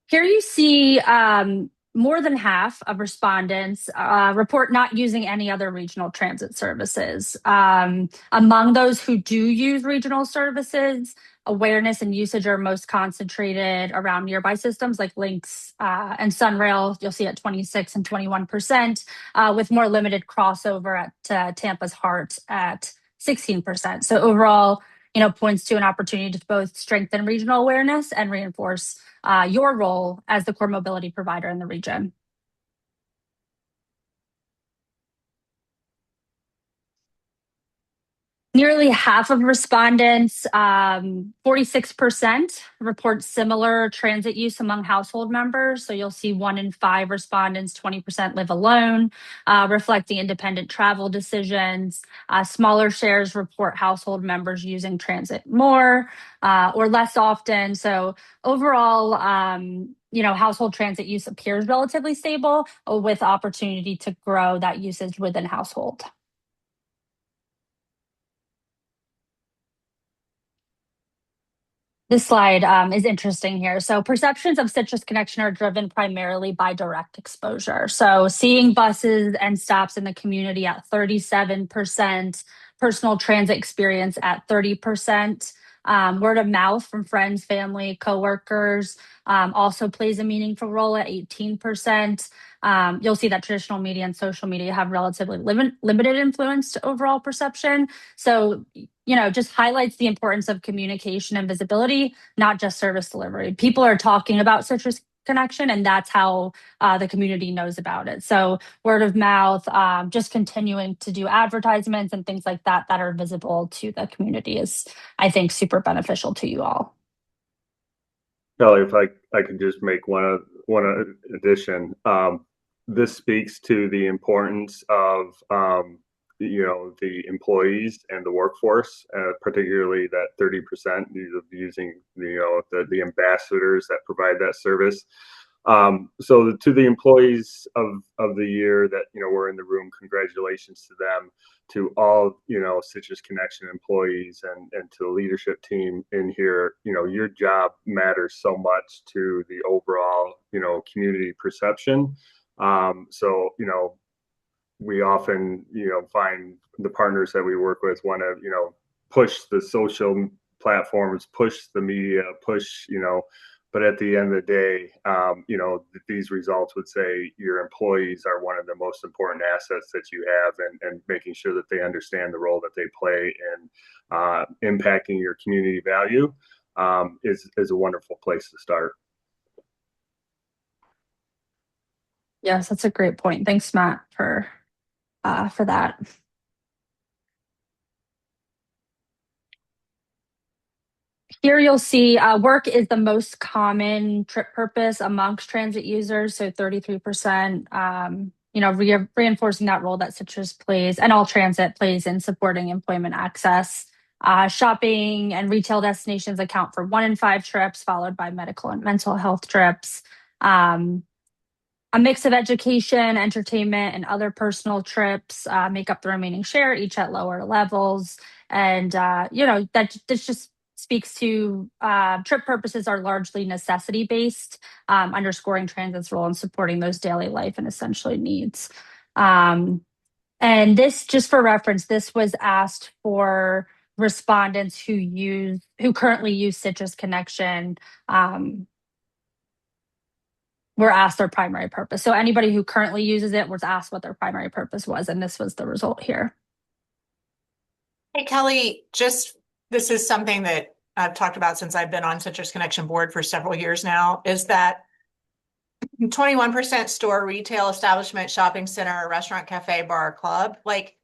Here you see more than half of respondents report not using any other regional transit services. Among those who do use regional services, awareness and usage are most concentrated around nearby systems like Lynx and Sunrail. You'll see at 26 and 21%, with more limited crossover at Tampa's Heart at 16%. So overall, points to an opportunity to both strengthen regional awareness and reinforce your role as the core mobility provider in the region. Nearly half of respondents, 46%, report similar transit use among household members. So you'll see 1 in 5 respondents, 20% live alone, reflecting independent travel decisions. Smaller shares report household members using transit more or less often. So overall, household transit use appears relatively stable, with opportunity to grow that usage within household. This slide is interesting here. So perceptions of Citrus Connection are driven primarily by direct exposure. So seeing buses and stops in the community at 37%, personal transit experience at 30%. Word of mouth from friends, family, coworkers also plays a meaningful role at 18%. You'll see that traditional media and social media have relatively limited influence to overall perception. So, just highlights the importance of communication and visibility, not just service delivery. People are talking about Citrus Connection, and that's how the community knows about it. So word of mouth, just continuing to do advertisements and things like that that are visible to the community is, I think, super beneficial to you all. Kelly, if I could just make one addition. This speaks to the importance of the employees and the workforce, particularly that 30% using the ambassadors that provide that service. So to the employees of the year that were in the room, congratulations to them. To all Citrus Connection employees and to the leadership team in here, your job matters so much to the overall community perception. So we often find the partners that we work with want to push the social platforms, push the media, push but at the end of the day, these results would say your employees are one of the most important assets that you have, and making sure that they understand the role that they play in impacting your community value is a wonderful place to start. Yes, that's a great point. Thanks, Matt, for that. Here you'll see work is the most common trip purpose amongst transit users, so 33%, reinforcing that role that Citrus plays and all transit plays in supporting employment access. Shopping and retail destinations account for 1 in 5 trips, followed by medical and mental health trips. A mix of education, entertainment, and other personal trips make up the remaining share, each at lower levels. And, this just speaks to trip purposes are largely necessity based, underscoring transit's role in supporting those daily life and essential needs. And this, just for reference, this was asked for respondents who currently use Citrus Connection. Were asked their primary purpose. So anybody who currently uses it was asked what their primary purpose was, and this was the result here. Hey, Kelly, this is something that I've talked about since I've been on Citrus Connection board for several years now, is that 21% store, retail establishment, shopping center, restaurant, cafe, bar, club. Like,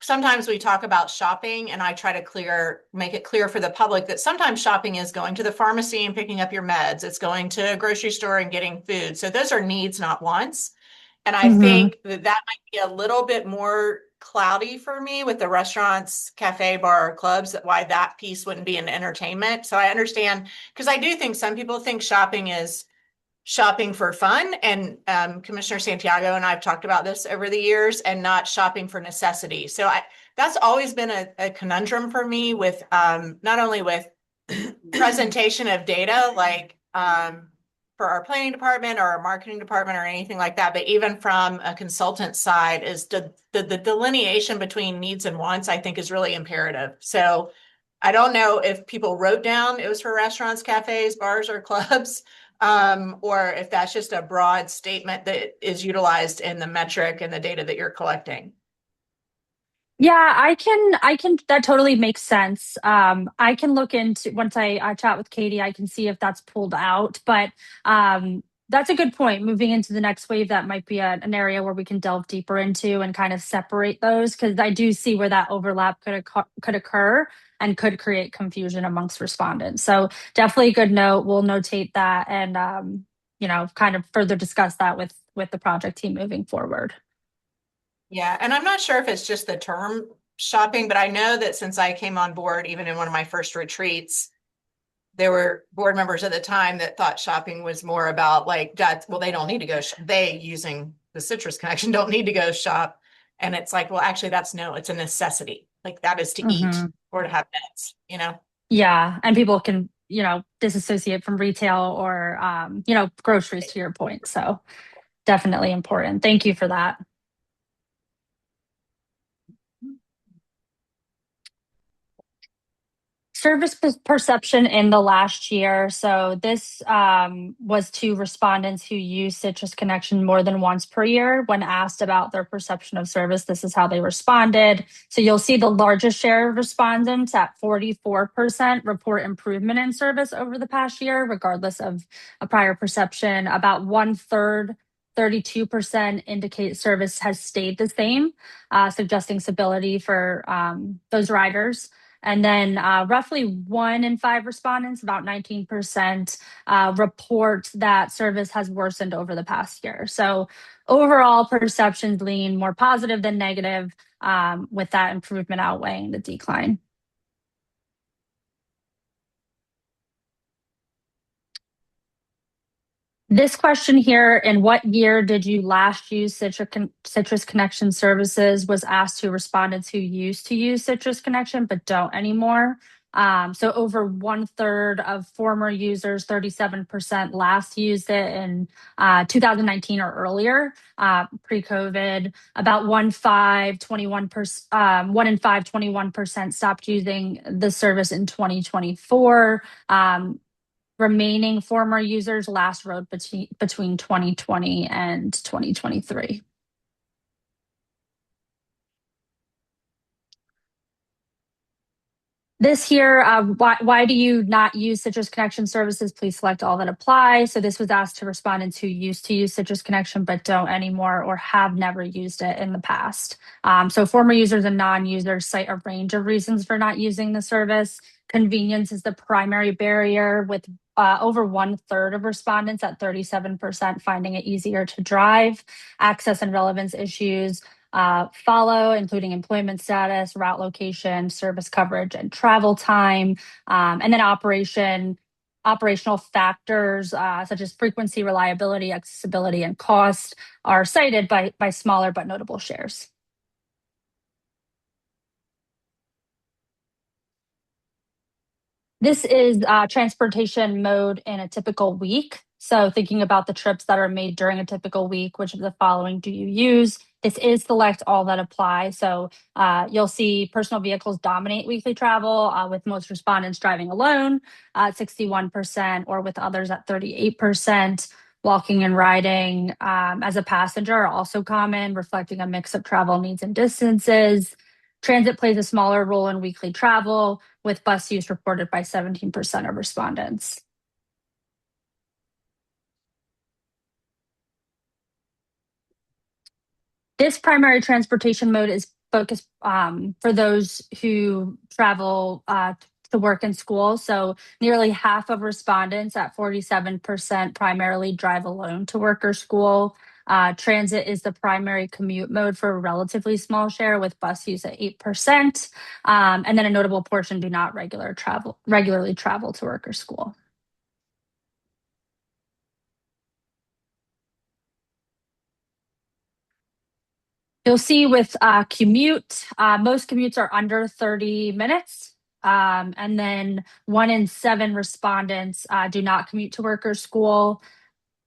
sometimes we talk about shopping and I try to make it clear for the public that sometimes shopping is going to the pharmacy and picking up your meds. It's going to a grocery store and getting food. So those are needs, not wants. And I think that might be a little bit more cloudy for me with the restaurants, cafe, bar, clubs, why that piece wouldn't be an entertainment. So I understand, because I do think some people think shopping is shopping for fun, and Commissioner Santiago and I've talked about this over the years, and not shopping for necessity. So that's always been a conundrum for me with not only with presentation of data, like for our planning department or our marketing department or anything like that, but even from a consultant side, is the delineation between needs and wants, I think, is really imperative. So I don't know if people wrote down it was for restaurants, cafes, bars, or clubs, or if that's just a broad statement that is utilized in the metric and the data that you're collecting. Yeah, I can, that totally makes sense. I can look into, once I chat with Katie, I can see if that's pulled out, but that's a good point. Moving into the next wave, that might be an area where we can delve deeper into and kind of separate those, because I do see where that overlap could occur and could create confusion amongst respondents. So definitely a good note. We'll notate that and, kind of further discuss that with the project team moving forward. Yeah, and I'm not sure if it's just the term shopping, but I know that since I came on board, even in one of my first retreats, there were board members at the time that thought shopping was more about like, they don't need to go, they using the Citrus Connection don't need to go shop. And it's like, well, actually it's a necessity. Like, that is to eat or to have meds, Yeah, and people can, disassociate from retail or, groceries, to your point. So definitely important. Thank you for that. Service perception in the last year. So this was to respondents who use Citrus Connection more than once per year. When asked about their perception of service, this is how they responded. So you'll see the largest share of respondents at 44% report improvement in service over the past year, regardless of a prior perception. About 1/3, 32% indicate service has stayed the same, suggesting stability for those riders. And then roughly 1 in 5 respondents, about 19%, report that service has worsened over the past year. So overall perceptions lean more positive than negative, with that improvement outweighing the decline. This question here, in what year did you last use Citrus Connection services, was asked to respondents who used to use Citrus Connection but don't anymore. So over 1/3 of former users, 37%, last used it in 2019 or earlier, pre-COVID. About 1 in 5, 21% stopped using the service in 2024. Remaining former users last rode between 2020 and 2023. This here, why do you not use Citrus Connection services? Please select all that apply. So this was asked to respondents who used to use Citrus Connection but don't anymore or have never used it in the past. So former users and non-users cite a range of reasons for not using the service. Convenience is the primary barrier, with over 1/3 of respondents at 37% finding it easier to drive. Access and relevance issues follow, including employment status, route location, service coverage, and travel time. And then operational factors such as frequency, reliability, accessibility, and cost are cited by smaller but notable shares. This is transportation mode in a typical week. So thinking about the trips that are made during a typical week, which of the following do you use? This is select all that apply. So you'll see personal vehicles dominate weekly travel, with most respondents driving alone at 61%, or with others at 38%. Walking and riding as a passenger are also common, reflecting a mix of travel needs and distances. Transit plays a smaller role in weekly travel, with bus use reported by 17% of respondents. This primary transportation mode is focused for those who travel to work and school. So nearly half of respondents at 47% primarily drive alone to work or school. Transit is the primary commute mode for a relatively small share, with bus use at 8%. And then a notable portion do not regularly travel to work or school. You'll see with commute, most commutes are under 30 minutes. And then 1 in 7 respondents do not commute to work or school.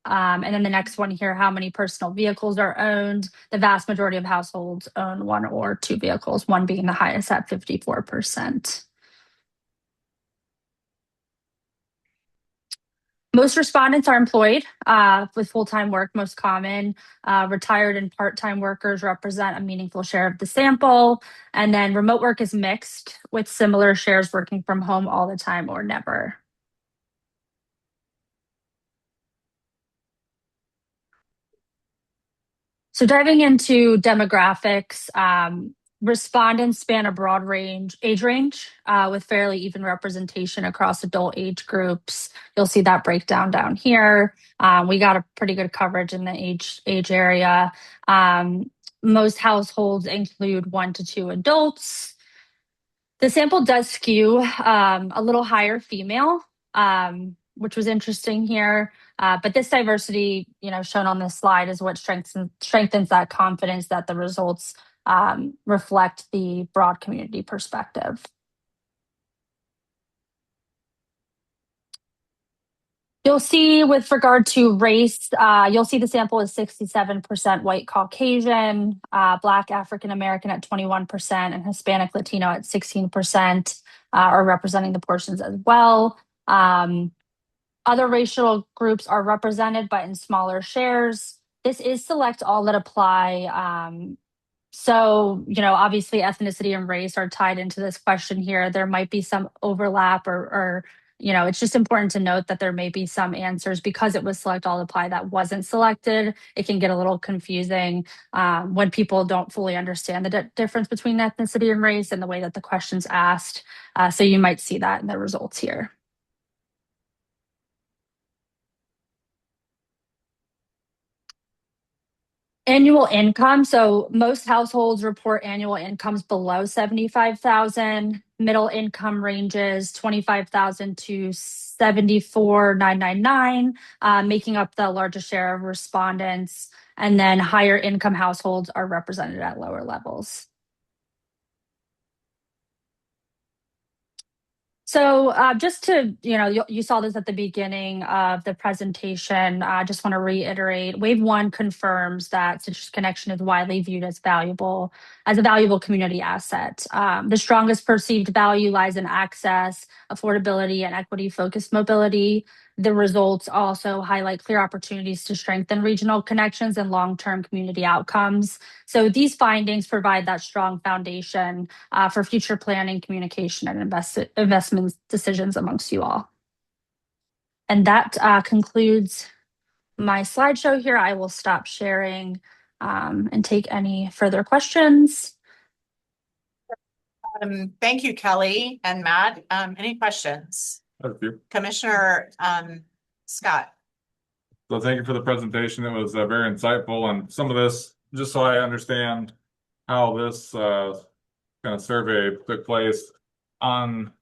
And then the next one here, how many personal vehicles are owned? The vast majority of households own 1 or 2 vehicles, 1 being the highest at 54%. Most respondents are employed with full-time work, most common. Retired and part-time workers represent a meaningful share of the sample. And then remote work is mixed, with similar shares working from home all the time or never. So diving into demographics, respondents span a broad age range with fairly even representation across adult age groups. You'll see that breakdown down here. We got a pretty good coverage in the age area. Most households include 1 to 2 adults. The sample does skew a little higher female, which was interesting here. But this diversity, shown on this slide, is what strengthens that confidence that the results reflect the broad community perspective. You'll see with regard to race, you'll see the sample is 67% white Caucasian, Black African American at 21%, and Hispanic Latino at 16% are representing the portions as well. Other racial groups are represented, but in smaller shares. This is select all that apply. So, obviously ethnicity and race are tied into this question here. There might be some overlap or it's just important to note that there may be some answers because it was select all apply that wasn't selected. It can get a little confusing when people don't fully understand the difference between ethnicity and race and the way that the question's asked. So you might see that in the results here. Annual income. So most households report annual incomes below 75,000. Middle income ranges 25,000 to 74,999, making up the largest share of respondents. And then higher income households are represented at lower levels. So just to, you saw this at the beginning of the presentation. I just want to reiterate, Wave 1 confirms that Citrus Connection is widely viewed as a valuable community asset. The strongest perceived value lies in access, affordability, and equity-focused mobility. The results also highlight clear opportunities to strengthen regional connections and long-term community outcomes. So these findings provide that strong foundation for future planning, communication, and investment decisions amongst you all. And that concludes my slideshow here. I will stop sharing and take any further questions. Thank you, Kelly and Matt. Any questions? Thank you. Commissioner Scott. So thank you for the presentation. It was very insightful, and some of this, just so I understand how this kind of survey took place on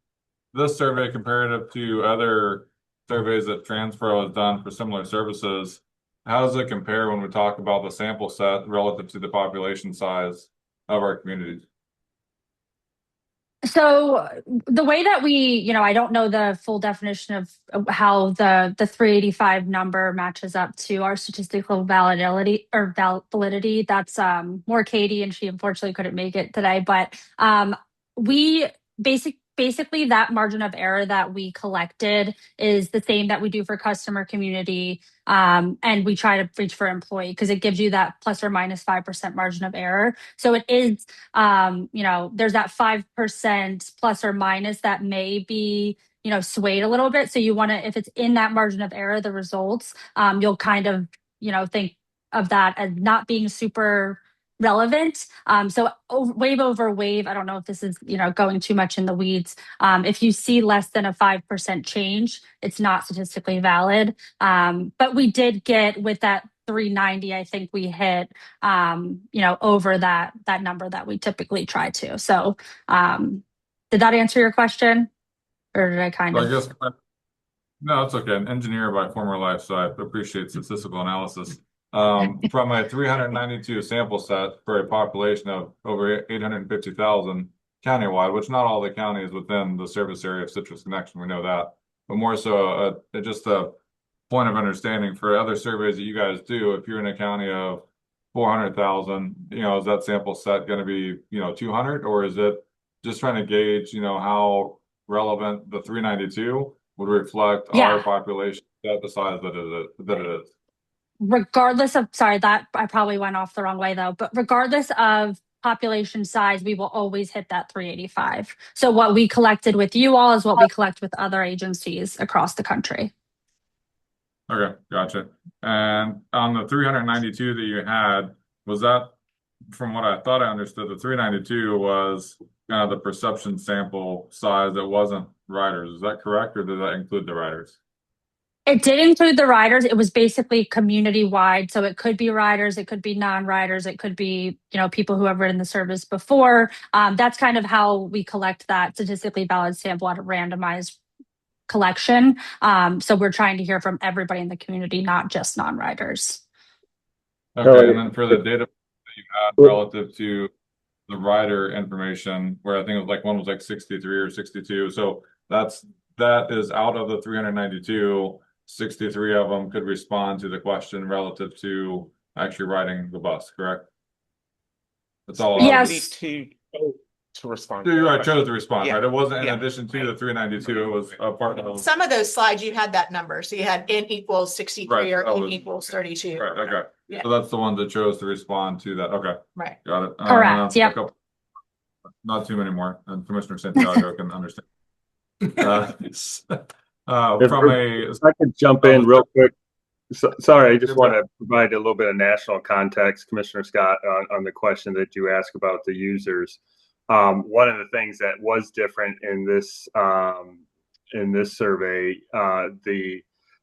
this survey comparative to other surveys that Transfro has done for similar services. How does it compare when we talk about the sample set relative to the population size of our communities? So the way that we, I don't know the full definition of how the 385 number matches up to our statistical validity. That's more Katie, and she unfortunately couldn't make it today. But we basically that margin of error that we collected is the same that we do for customer, community, and we try to reach for employee because it gives you that plus or minus 5% margin of error. So it is, there's that 5% plus or minus that may be, swayed a little bit. So you want to, if it's in that margin of error, the results, you'll kind of, think of that as not being super relevant. So wave over wave, I don't know if this is, going too much in the weeds. If you see less than a 5% change, it's not statistically valid. But we did get with that 390, I think we hit, over that number that we typically try to. So did that answer your question? Or did I kind of? I guess, no, it's okay. An engineer by former life, so I appreciate statistical analysis. From a 392 sample set for a population of over 850,000 countywide, which not all the counties within the service area of Citrus Connection, we know that, but more so just a point of understanding for other surveys that you guys do. If you're in a county of 400,000, is that sample set going to be 200, or is it just trying to gauge how relevant the 392 would reflect our population at the size that it is? Regardless of, sorry, that I probably went off the wrong way though, but regardless of population size, we will always hit that 385. So what we collected with you all is what we collect with other agencies across the country. Okay, gotcha. And on the 392 that you had, was that, from what I thought I understood, the 392 was kind of the perception sample size that wasn't riders. Is that correct, or did that include the riders? It did include the riders. It was basically community wide. So it could be riders, it could be non-riders, it could be, people who have ridden the service before. That's kind of how we collect that statistically valid sample at a randomized collection. So we're trying to hear from everybody in the community, not just non-riders. Okay, and then for the data that you had relative to the rider information, where I think it was like one was like 63 or 62. So that is out of the 392. 63 of them could respond to the question relative to actually riding the bus, correct? That's all. Yes. To respond. You I chose to respond, Yeah. right? It wasn't in Yeah. addition to the 392, it was a part of. Some of those slides, you had that number. So you had N equals 63 Right, or that N was- equals 32. Right, okay. Yeah. So that's the one that chose to respond to that. Okay, Right. got it. Correct, yep. Not too many more, and Commissioner Santiago can understand. From a. If I could jump in real quick. Sorry, I just want to provide a little bit of national context, Commissioner Scott, on the question that you asked about the users. One of the things that was different in this survey,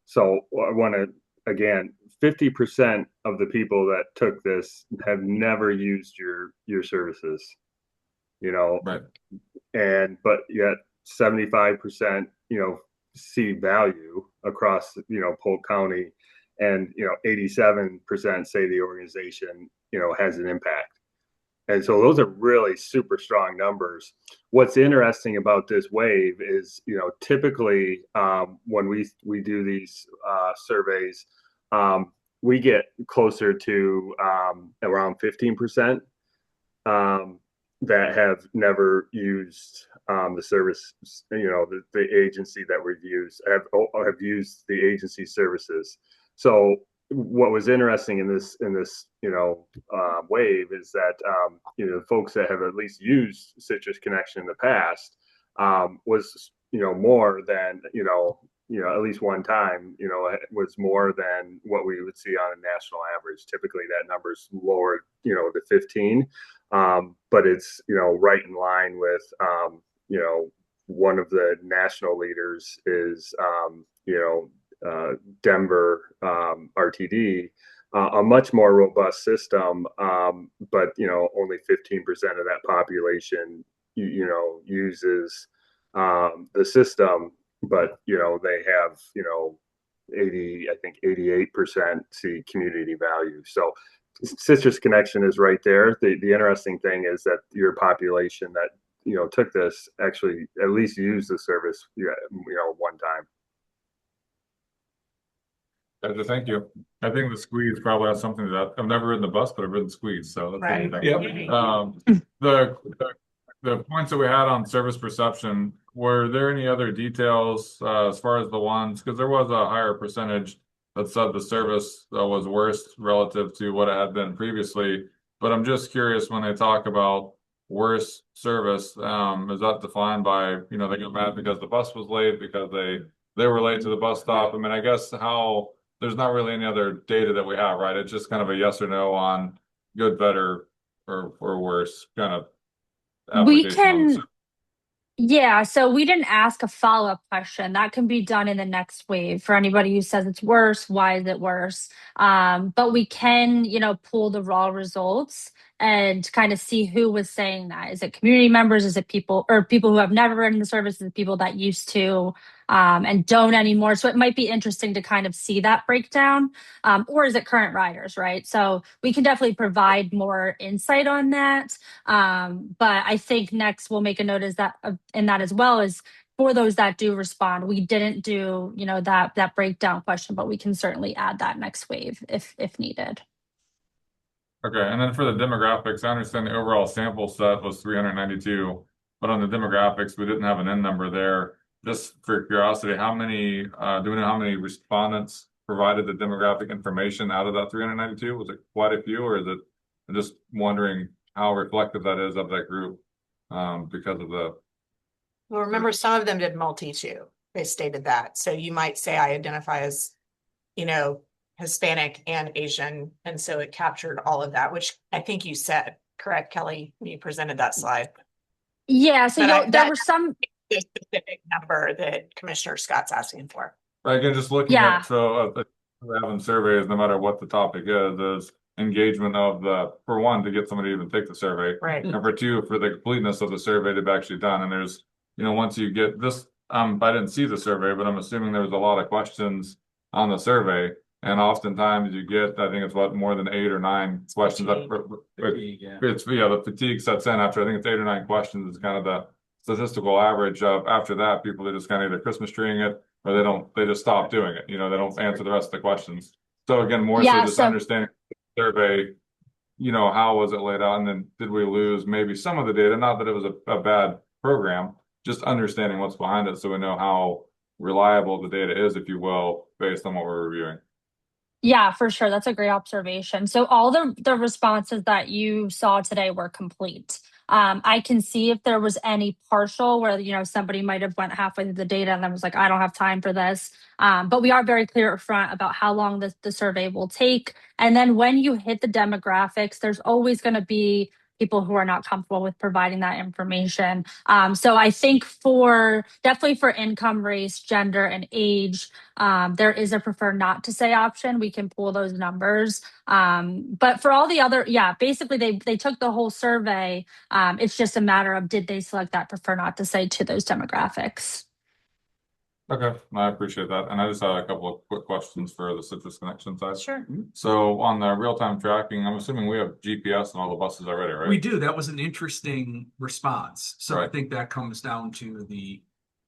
so I want to, again, 50% of the people that took this have never used your services, you know, Right. but yet 75%, you know, see value across, you know, Polk County, and, you know, 87% say the organization, you know, has an impact. And so those are really super strong numbers. What's interesting about this wave is, you know, typically when we do these surveys, we get closer to around 15% that have never used the service, you know, the agency that we've used have used the agency services. So what was interesting in this, you know, wave is that, you know, folks that have at least used Citrus Connection in the past was, you know, more than, you know, at least one time, you know, it was more than what we would see on a national average. Typically that number's lower, you know, to 15. But it's, you know, right in line with, you know, one of the national leaders is, you know, Denver RTD, a much more robust system, but, you know, only 15% of that population, you know, uses the system, but, you know, they have, you know, 88% see community value. So Citrus Connection is right there. The interesting thing is that your population that, you know, took this actually at least used the service, you know, one time. Thank you. I think the squeeze probably has something that I've never ridden the bus, but I've ridden squeeze. So that's Right. interesting. The points that we had on service perception, were there any other details as far as the ones, because there was a higher percentage that said the service was worse relative to what it had been previously. But I'm just curious, when they talk about worse service, is that defined by, you know, they get mad because the bus was late, because they were late to the bus stop? I mean, I guess there's not really any other data that we have, right? It's just kind of a yes or no on good, better, or worse kind of We application on the can, yeah, so we didn't ask a follow-up question. That can be done in the next wave for anybody who says it's worse. Why is it worse? But we can, you know, pull the raw results and kind of see who was saying that. Is it community members? Is it people who have never ridden the service? Is it people that used to and don't anymore? So it might be interesting to kind of see that breakdown. Or is it current riders, right? So we can definitely provide more insight on that. But I think next we'll make a note in that as well, is for those that do respond. We didn't do, you know, that breakdown question, but we can certainly add that next wave if needed. Okay, and then for the demographics, I understand the overall sample set was 392, but on the demographics, we didn't have an N number there. Just for curiosity, do we know how many respondents provided the demographic information out of that 392? Was it quite a few, or is it, I'm just wondering how reflective that is of that group because of the. Well, remember, some of them did multi too. They stated that. So you might say, I identify as, you know, Hispanic and Asian. And so it captured all of that, which I think you said, correct, Kelly, when you presented that slide. Yeah, so But there were some the specific number that Commissioner Scott's asking for. Again, just looking at, so having surveys, no matter what the topic is engagement of for one, to get somebody to even take the survey. Right. And for two, for the completeness of the survey to be actually done. And there's, you know, once you get this, I didn't see the survey, but I'm assuming there was a lot of questions on the survey. And oftentimes you get, I think it's more than 8 or 9 questions. Fatigue, yeah. The fatigue sets in after, I think it's 8 or 9 questions is kind of the statistical average of. After that, people are just kind of either Christmas treeing it, Or they just stop doing it, they don't answer the rest of the questions. So again, more so Yeah, just so- understanding the survey, how was it laid out? And then did we lose maybe some of the data? Not that it was a bad program, just understanding what's behind it so we know how reliable the data is, if you will, based on what we're reviewing. Yeah, for sure. That's a great observation. So all the responses that you saw today were complete. I can see if there was any partial where, somebody might have went halfway through the data and then was like, I don't have time for this. But we are very clear up front about how long the survey will take. And then when you hit the demographics, there's always going to be people who are not comfortable with providing that information. So I think definitely for income, race, gender, and age, there is a prefer not to say option. We can pull those numbers. But for all the other, basically they took the whole survey. It's just a matter of did they select that prefer not to say to those demographics. Okay, I appreciate that. And I just had a couple of quick questions for the Citrus Connection side. Sure. So on the real-time tracking, I'm assuming we have GPS on all the buses already, right? We do. That was an interesting response. So I Right. think that comes down to the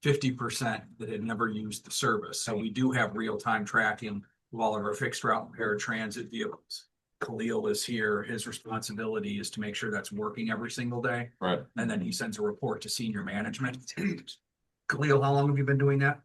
50% that had never used the service. So we do have real-time tracking of all of our fixed route and paratransit vehicles. Khalil is here. His responsibility is to make sure that's working every single day. Right. And then he sends a report to senior management. Khalil, how long have you been doing that?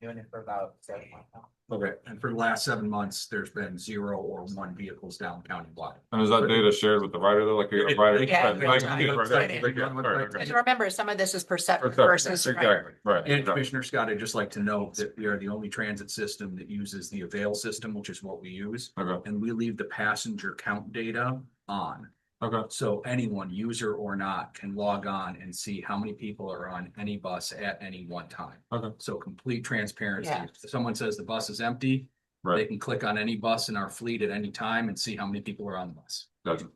Doing it for about 7 months now. Okay, and for the last 7 months, there's been 0 or 1 vehicles down countywide. And is that data shared with the rider though? Like a rider? Yeah, Right, real like- time. yeah, right, Right. right, yeah, right, okay. And remember, some of this is perception Perception, versus. exactly, right. And exactly. Commissioner Scott, I'd just like to note that we are the only transit system that uses the Avail system, which is what we use. Okay, And we leave the passenger count data on. okay, So anyone, user or not, can log on and see how many people are on any bus at any one time. okay, So complete transparency. Yeah. If someone says the bus is empty, they right, can click on any bus in our fleet at any time and see how many people are on the bus. gotcha.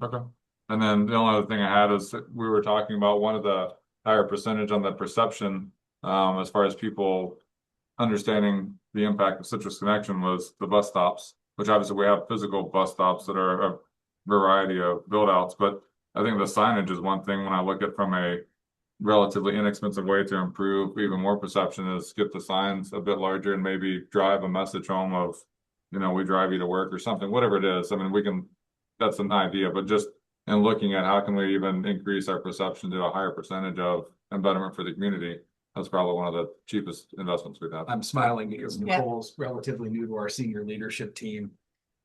Okay. And then the only other thing I had is that we were talking about one of the higher percentage on the perception, as far as people understanding the impact of Citrus Connection was the bus stops, which obviously we have physical bus stops that are a variety of build outs, but I think the signage is one thing when I look at from a relatively inexpensive way to improve even more perception is get the signs a bit larger and maybe drive a message home of, we drive you to work or something, whatever it is. I mean, that's an idea, but just in looking at how can we even increase our perception to a higher percentage of betterment for the community, that's probably one of the cheapest investments we've had. I'm smiling because Yeah. Nicole's relatively new to our senior leadership team.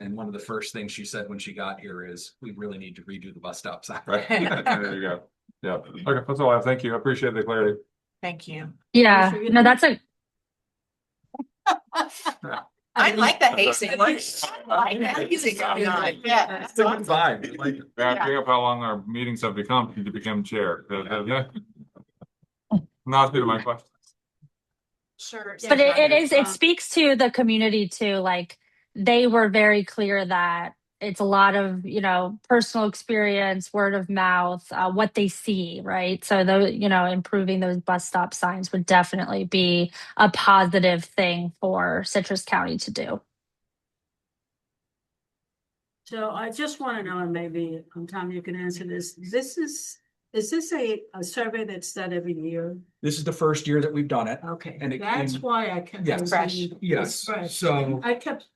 And one of the first things she said when she got here is, we really need to redo the bus stop sign. Right, there you go. Yeah, okay, that's all I have. Thank you. I appreciate the clarity. Thank you. Yeah, no, that's a I like the hazing. I like the hazing going on. Yeah. It's a good vibe. Like, Yeah. bring up how long our meetings have become since you became chair. Not due to my questions. Sure. but it speaks to the community too. Like they were very clear that it's a lot of, personal experience, word of mouth, what they see, right? So improving those bus stop signs would definitely be a positive thing for Citrus County to do. So I just want to know, and maybe Tom, you can answer this. Is this a survey that's done every year? This is the first year that we've done it. Okay, And it that's came- why I kept. Yes. thinking Yes, it's fresh. so- I kept,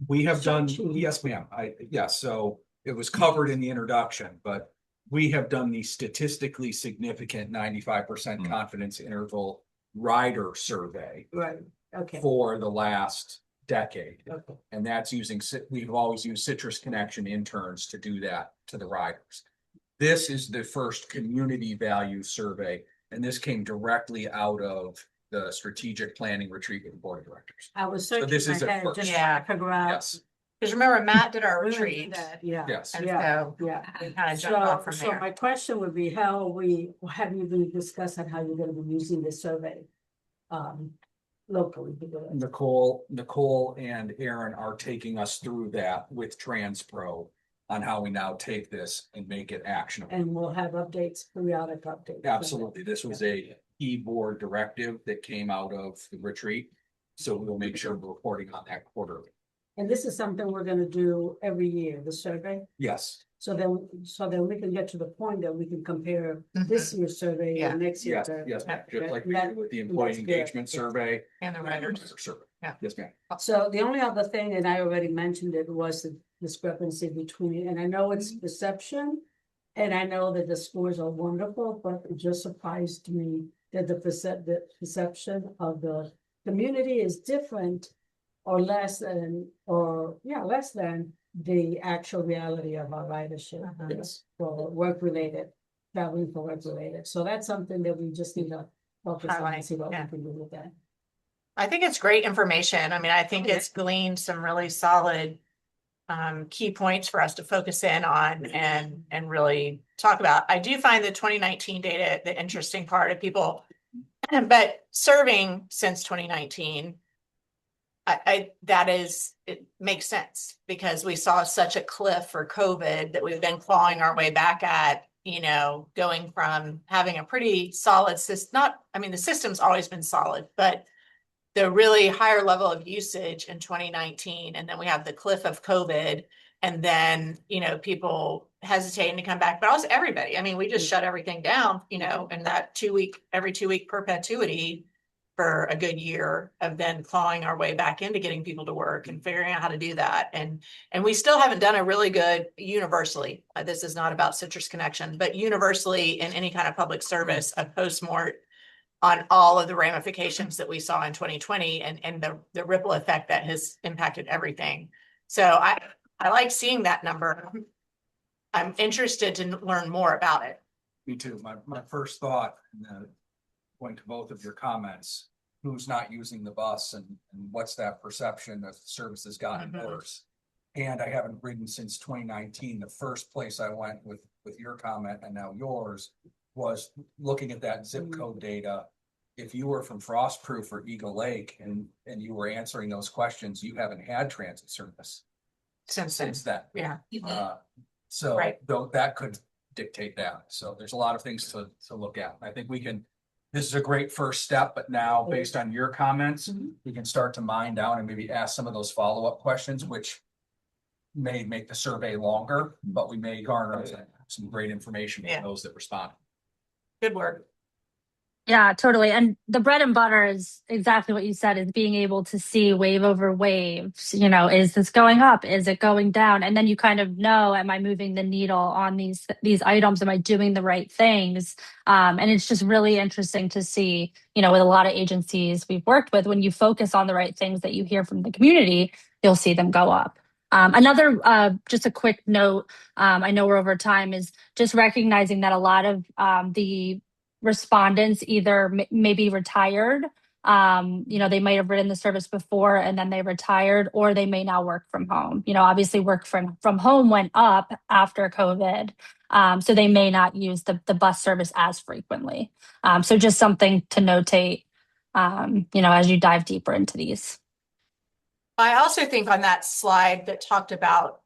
We have done, Searching. yes, ma'am. Yes, so it was covered in the introduction, but we have done the statistically significant 95% Mm. confidence interval rider survey right, okay. for the last decade. Okay. And that's we've always used Citrus Connection interns to do that to the riders. This is the first community value survey, and this came directly out of the strategic planning retreat with the board of directors. I was So searching this is my a head first. just Yeah. to figure out. Yes, Because remember, Matt did our where is retreat. that? Yeah. yes. And Yeah. so Yeah. we kind of jumped off from So there. my question would be, have you been discussing how you're gonna be using this survey? Locally to do it? Nicole and Aaron are taking us through that with Transpro on how we now take this and make it actionable. And we'll have updates, periodic updates. Absolutely. This was a board directive that came out of the retreat. So we will make sure we're reporting on that quarterly. And this is something we're gonna do every year, the survey. Yes, So then we can get to the point that we can compare this year's survey Yeah. and next year's. yes, survey. yes, ma'am. Just like we That- do with the that's employee good. engagement survey. And the writers. Survey. Yeah. Yes, ma'am. So the only other thing, and I already mentioned it, was the discrepancy between, and I know it's perception. And I know that the scores are wonderful, but it just surprised me that the perception of the community is different. Or less than the actual reality of our ridership. Yes. For work related, traveling for work related. So that's something that we just need to focus on and Highlight, see what we yeah. can do with that. I think it's great information. I mean, I think it's gleaned some really solid key points for us to focus in on and really talk about. I do find the 2019 data the interesting part of people, but serving since 2019, it makes sense because we saw such a cliff for COVID that we've been clawing our way back at, going from having a pretty solid system. The system's always been solid, but the really higher level of usage in 2019, and then we have the cliff of COVID, and then, people hesitating to come back, but also everybody. I mean, we just shut everything down, in that every 2 week perpetuity for a good year of then clawing our way back into getting people to work and figuring out how to do that. And we still haven't done a really good universally. This is not about Citrus Connection, but universally in any kind of public service, a postmort on all of the ramifications that we saw in 2020 and the ripple effect that has impacted everything. So I like seeing that number. I'm interested to learn more about it. Me too. My first thought, going to both of your comments, who's not using the bus and what's that perception that the service has gotten worse? And I haven't ridden since 2019. The first place I went with your comment and now yours was looking at that zip code data. If you were from Frostproof or Eagle Lake and you were answering those questions, you haven't had transit service since then. Yeah. So Right. though that could dictate that. So there's a lot of things to look at. I think this is a great first step, but now based on your comments, we can start to mine down and maybe ask some of those follow-up questions, which may make the survey longer, but we may garner some great information Yeah. from those that respond. Good work. Yeah, totally. And the bread and butter is exactly what you said, is being able to see wave over waves. Is this going up? Is it going down? And then you kind of know, am I moving the needle on these items? Am I doing the right things? And it's just really interesting to see, with a lot of agencies we've worked with, when you focus on the right things that you hear from the community, you'll see them go up. Another, just a quick note, I know we're over time, is just recognizing that a lot of the respondents either maybe retired, they might have ridden the service before and then they retired, or they may now work from home. Obviously work from home went up after COVID. So they may not use the bus service as frequently. So just something to notate, as you dive deeper into these. I also think on that slide that talked about,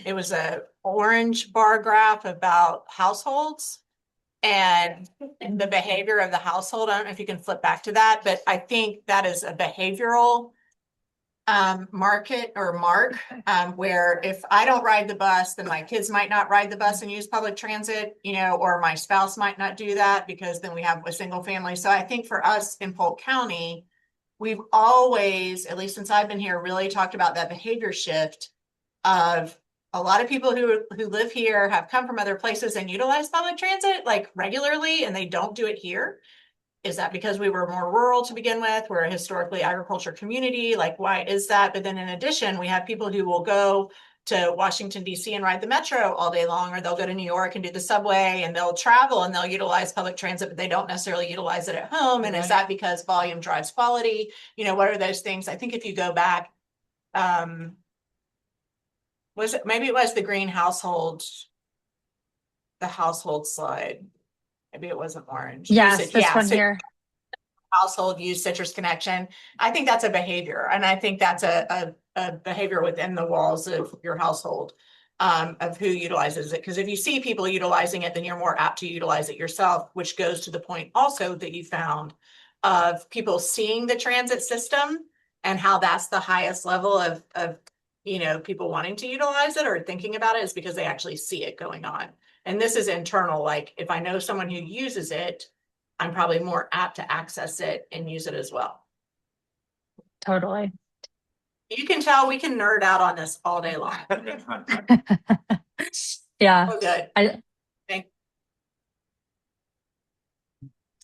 it was a orange bar graph about households and the behavior of the household. I don't know if you can flip back to that, but I think that is a behavioral mark, where if I don't ride the bus, then my kids might not ride the bus and use public transit, or my spouse might not do that because then we have a single family. So I think for us in Polk County, we've always, at least since I've been here, really talked about that behavior shift of a lot of people who live here have come from other places and utilize public transit like regularly, and they don't do it here. Is that because we were more rural to begin with? We're a historically agriculture community. Like, why is that? But then in addition, we have people who will go to Washington, D.C. and ride the metro all day long, or they'll go to New York and do the subway, and they'll travel and they'll utilize public transit, but they don't necessarily utilize it at home. And is that because volume drives quality? What are those things? I think if you go back, maybe it was the green household, the household slide. Maybe it wasn't orange. Yes, this one here. Household use Citrus Connection. I think that's a behavior. And I think that's a behavior within the walls of your household, of who utilizes it. Because if you see people utilizing it, then you're more apt to utilize it yourself, which goes to the point also that you found of people seeing the transit system and how that's the highest level of people wanting to utilize it or thinking about it is because they actually see it going on. And this is internal, like if I know someone who uses it, I'm probably more apt to access it and use it as well. Totally. You can tell we can nerd out on this all day long. Yeah. Oh, good.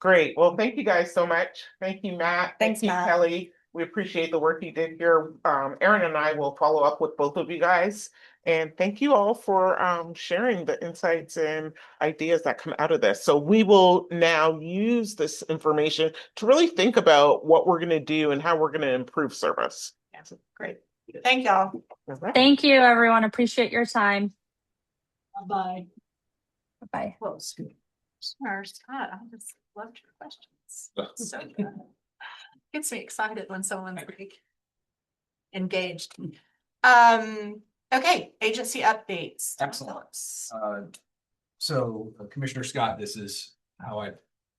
Great. Well, thank you guys so much. Thank you, Matt. Thanks, Thank you, Matt. Kelly. We appreciate the work you did here. Erin and I will follow up with both of you guys. And thank you all for sharing the insights and ideas that come out of this. So we will now use this information to really think about what we're going to do and how we're going to improve service. Yeah, great. Thank y'all. All right. Thank you, everyone. Appreciate your time. Bye. Bye. Scott, I just loved your questions. So good. Gets me excited when someone's like engaged. Okay, agency updates. Excellent. So Commissioner Scott, this is how I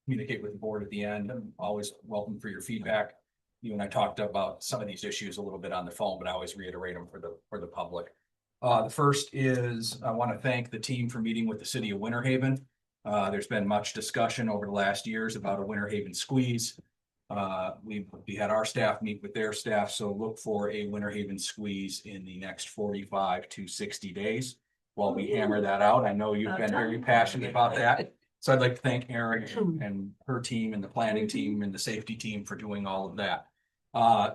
communicate with the board at the end. I'm always welcome for your feedback. You and I talked about some of these issues a little bit on the phone, but I always reiterate them for the public. The first is I want to thank the team for meeting with the city of Winter Haven. There's been much discussion over the last years about a Winter Haven squeeze. We had our staff meet with their staff, so look for a Winter Haven squeeze in the next 45 to 60 days while we hammer that out. I know you've been very passionate about that. So I'd like to thank Erin and her team and the planning team and the safety team for doing all of that.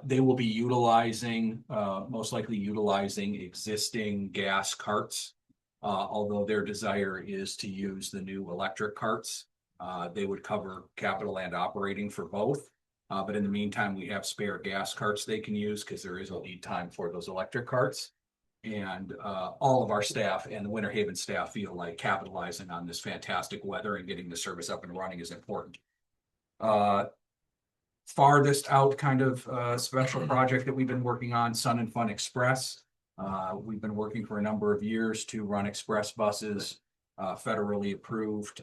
They will be utilizing, most likely utilizing existing gas carts. Although their desire is to use the new electric carts. They would cover capital and operating for both. But in the meantime, we have spare gas carts they can use because there is a lead time for those electric carts. And all of our staff and the Winter Haven staff feel like capitalizing on this fantastic weather and getting the service up and running is important. Farthest out kind of special project that we've been working on, Sun and Fun Express. We've been working for a number of years to run express buses, federally approved,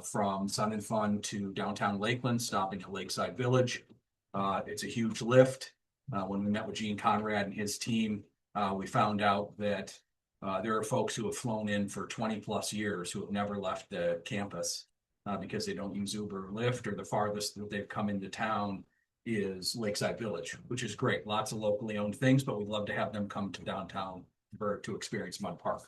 from Sun and Fun to downtown Lakeland, stopping at Lakeside Village. It's a huge lift. When we met with Gene Conrad and his team, we found out that there are folks who have flown in for 20 plus years who have never left the campus because they don't use Uber or Lyft, or the farthest that they've come into town is Lakeside Village, which is great. Lots of locally owned things, but we'd love to have them come to downtown to experience Mud Park.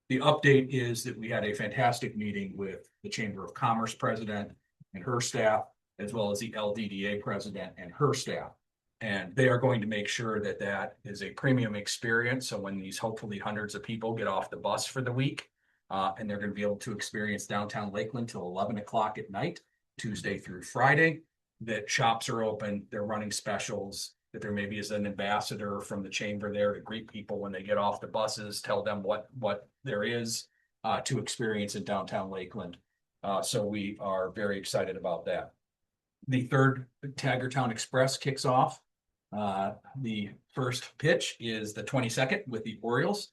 The update is that we had a fantastic meeting with the Chamber of Commerce president and her staff, as well as the LDDA president and her staff. And they are going to make sure that that is a premium experience. So when these hopefully hundreds of people get off the bus for the week, and they're going to be able to experience downtown Lakeland till 11 o'clock at night, Tuesday through Friday, that shops are open, they're running specials, that there maybe is an ambassador from the chamber there to greet people when they get off the buses, tell them what there is to experience in downtown Lakeland. So we are very excited about that. The third Taggertown Express kicks off. The first pitch is the 22nd with the Orioles.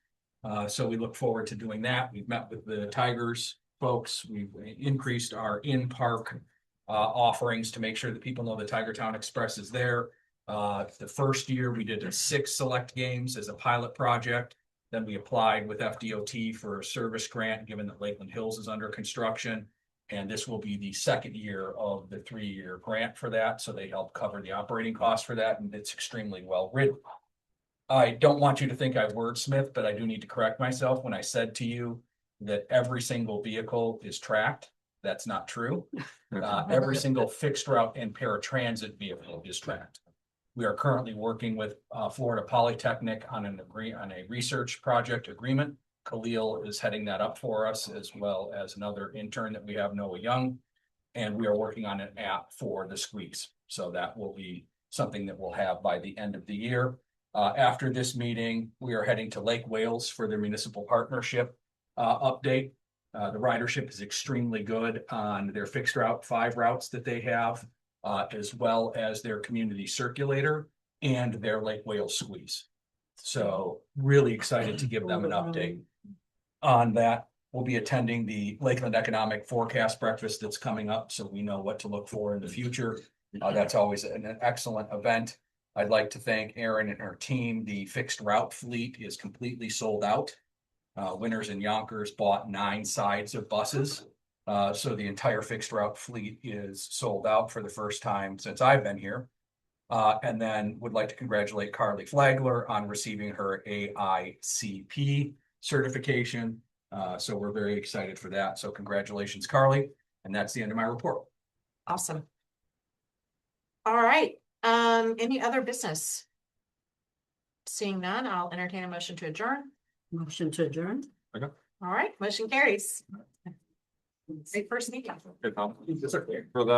So we look forward to doing that. We've met with the Tigers folks. We've increased our in-park offerings to make sure that people know the Taggertown Express is there. The first year we did 6 select games as a pilot project. Then we applied with FDOT for a service grant, given that Lakeland Hills is under construction. And this will be the second year of the 3-year grant for that. So they help cover the operating costs for that. And it's extremely well written. I don't want you to think I wordsmith, but I do need to correct myself. When I said to you that every single vehicle is tracked, that's not true. Every single fixed route and paratransit vehicle is tracked. We are currently working with Florida Polytechnic on a research project agreement. Khalil is heading that up for us, as well as another intern that we have, Noah Young. And we are working on an app for the squeeze. So that will be something that we'll have by the end of the year. After this meeting, we are heading to Lake Wales for their municipal partnership update. The ridership is extremely good on their fixed route 5 routes that they have, as well as their community circulator and their Lake Wales squeeze. So really excited to give them an update on that. We'll be attending the Lakeland Economic Forecast Breakfast that's coming up, so we know what to look for in the future. That's always an excellent event. I'd like to thank Erin and her team. The fixed route fleet is completely sold out. Winners and Yonkers bought 9 sides of buses. So the entire fixed route fleet is sold out for the first time since I've been here. And then would like to congratulate Carly Flagler on receiving her AICP certification. So we're very excited for that. So congratulations, Carly. And that's the end of my report. Awesome. All right, any other business? Seeing none, I'll entertain a motion to adjourn. Motion to adjourn. All right, motion carries. Great first meeting. Okay, Tom, for that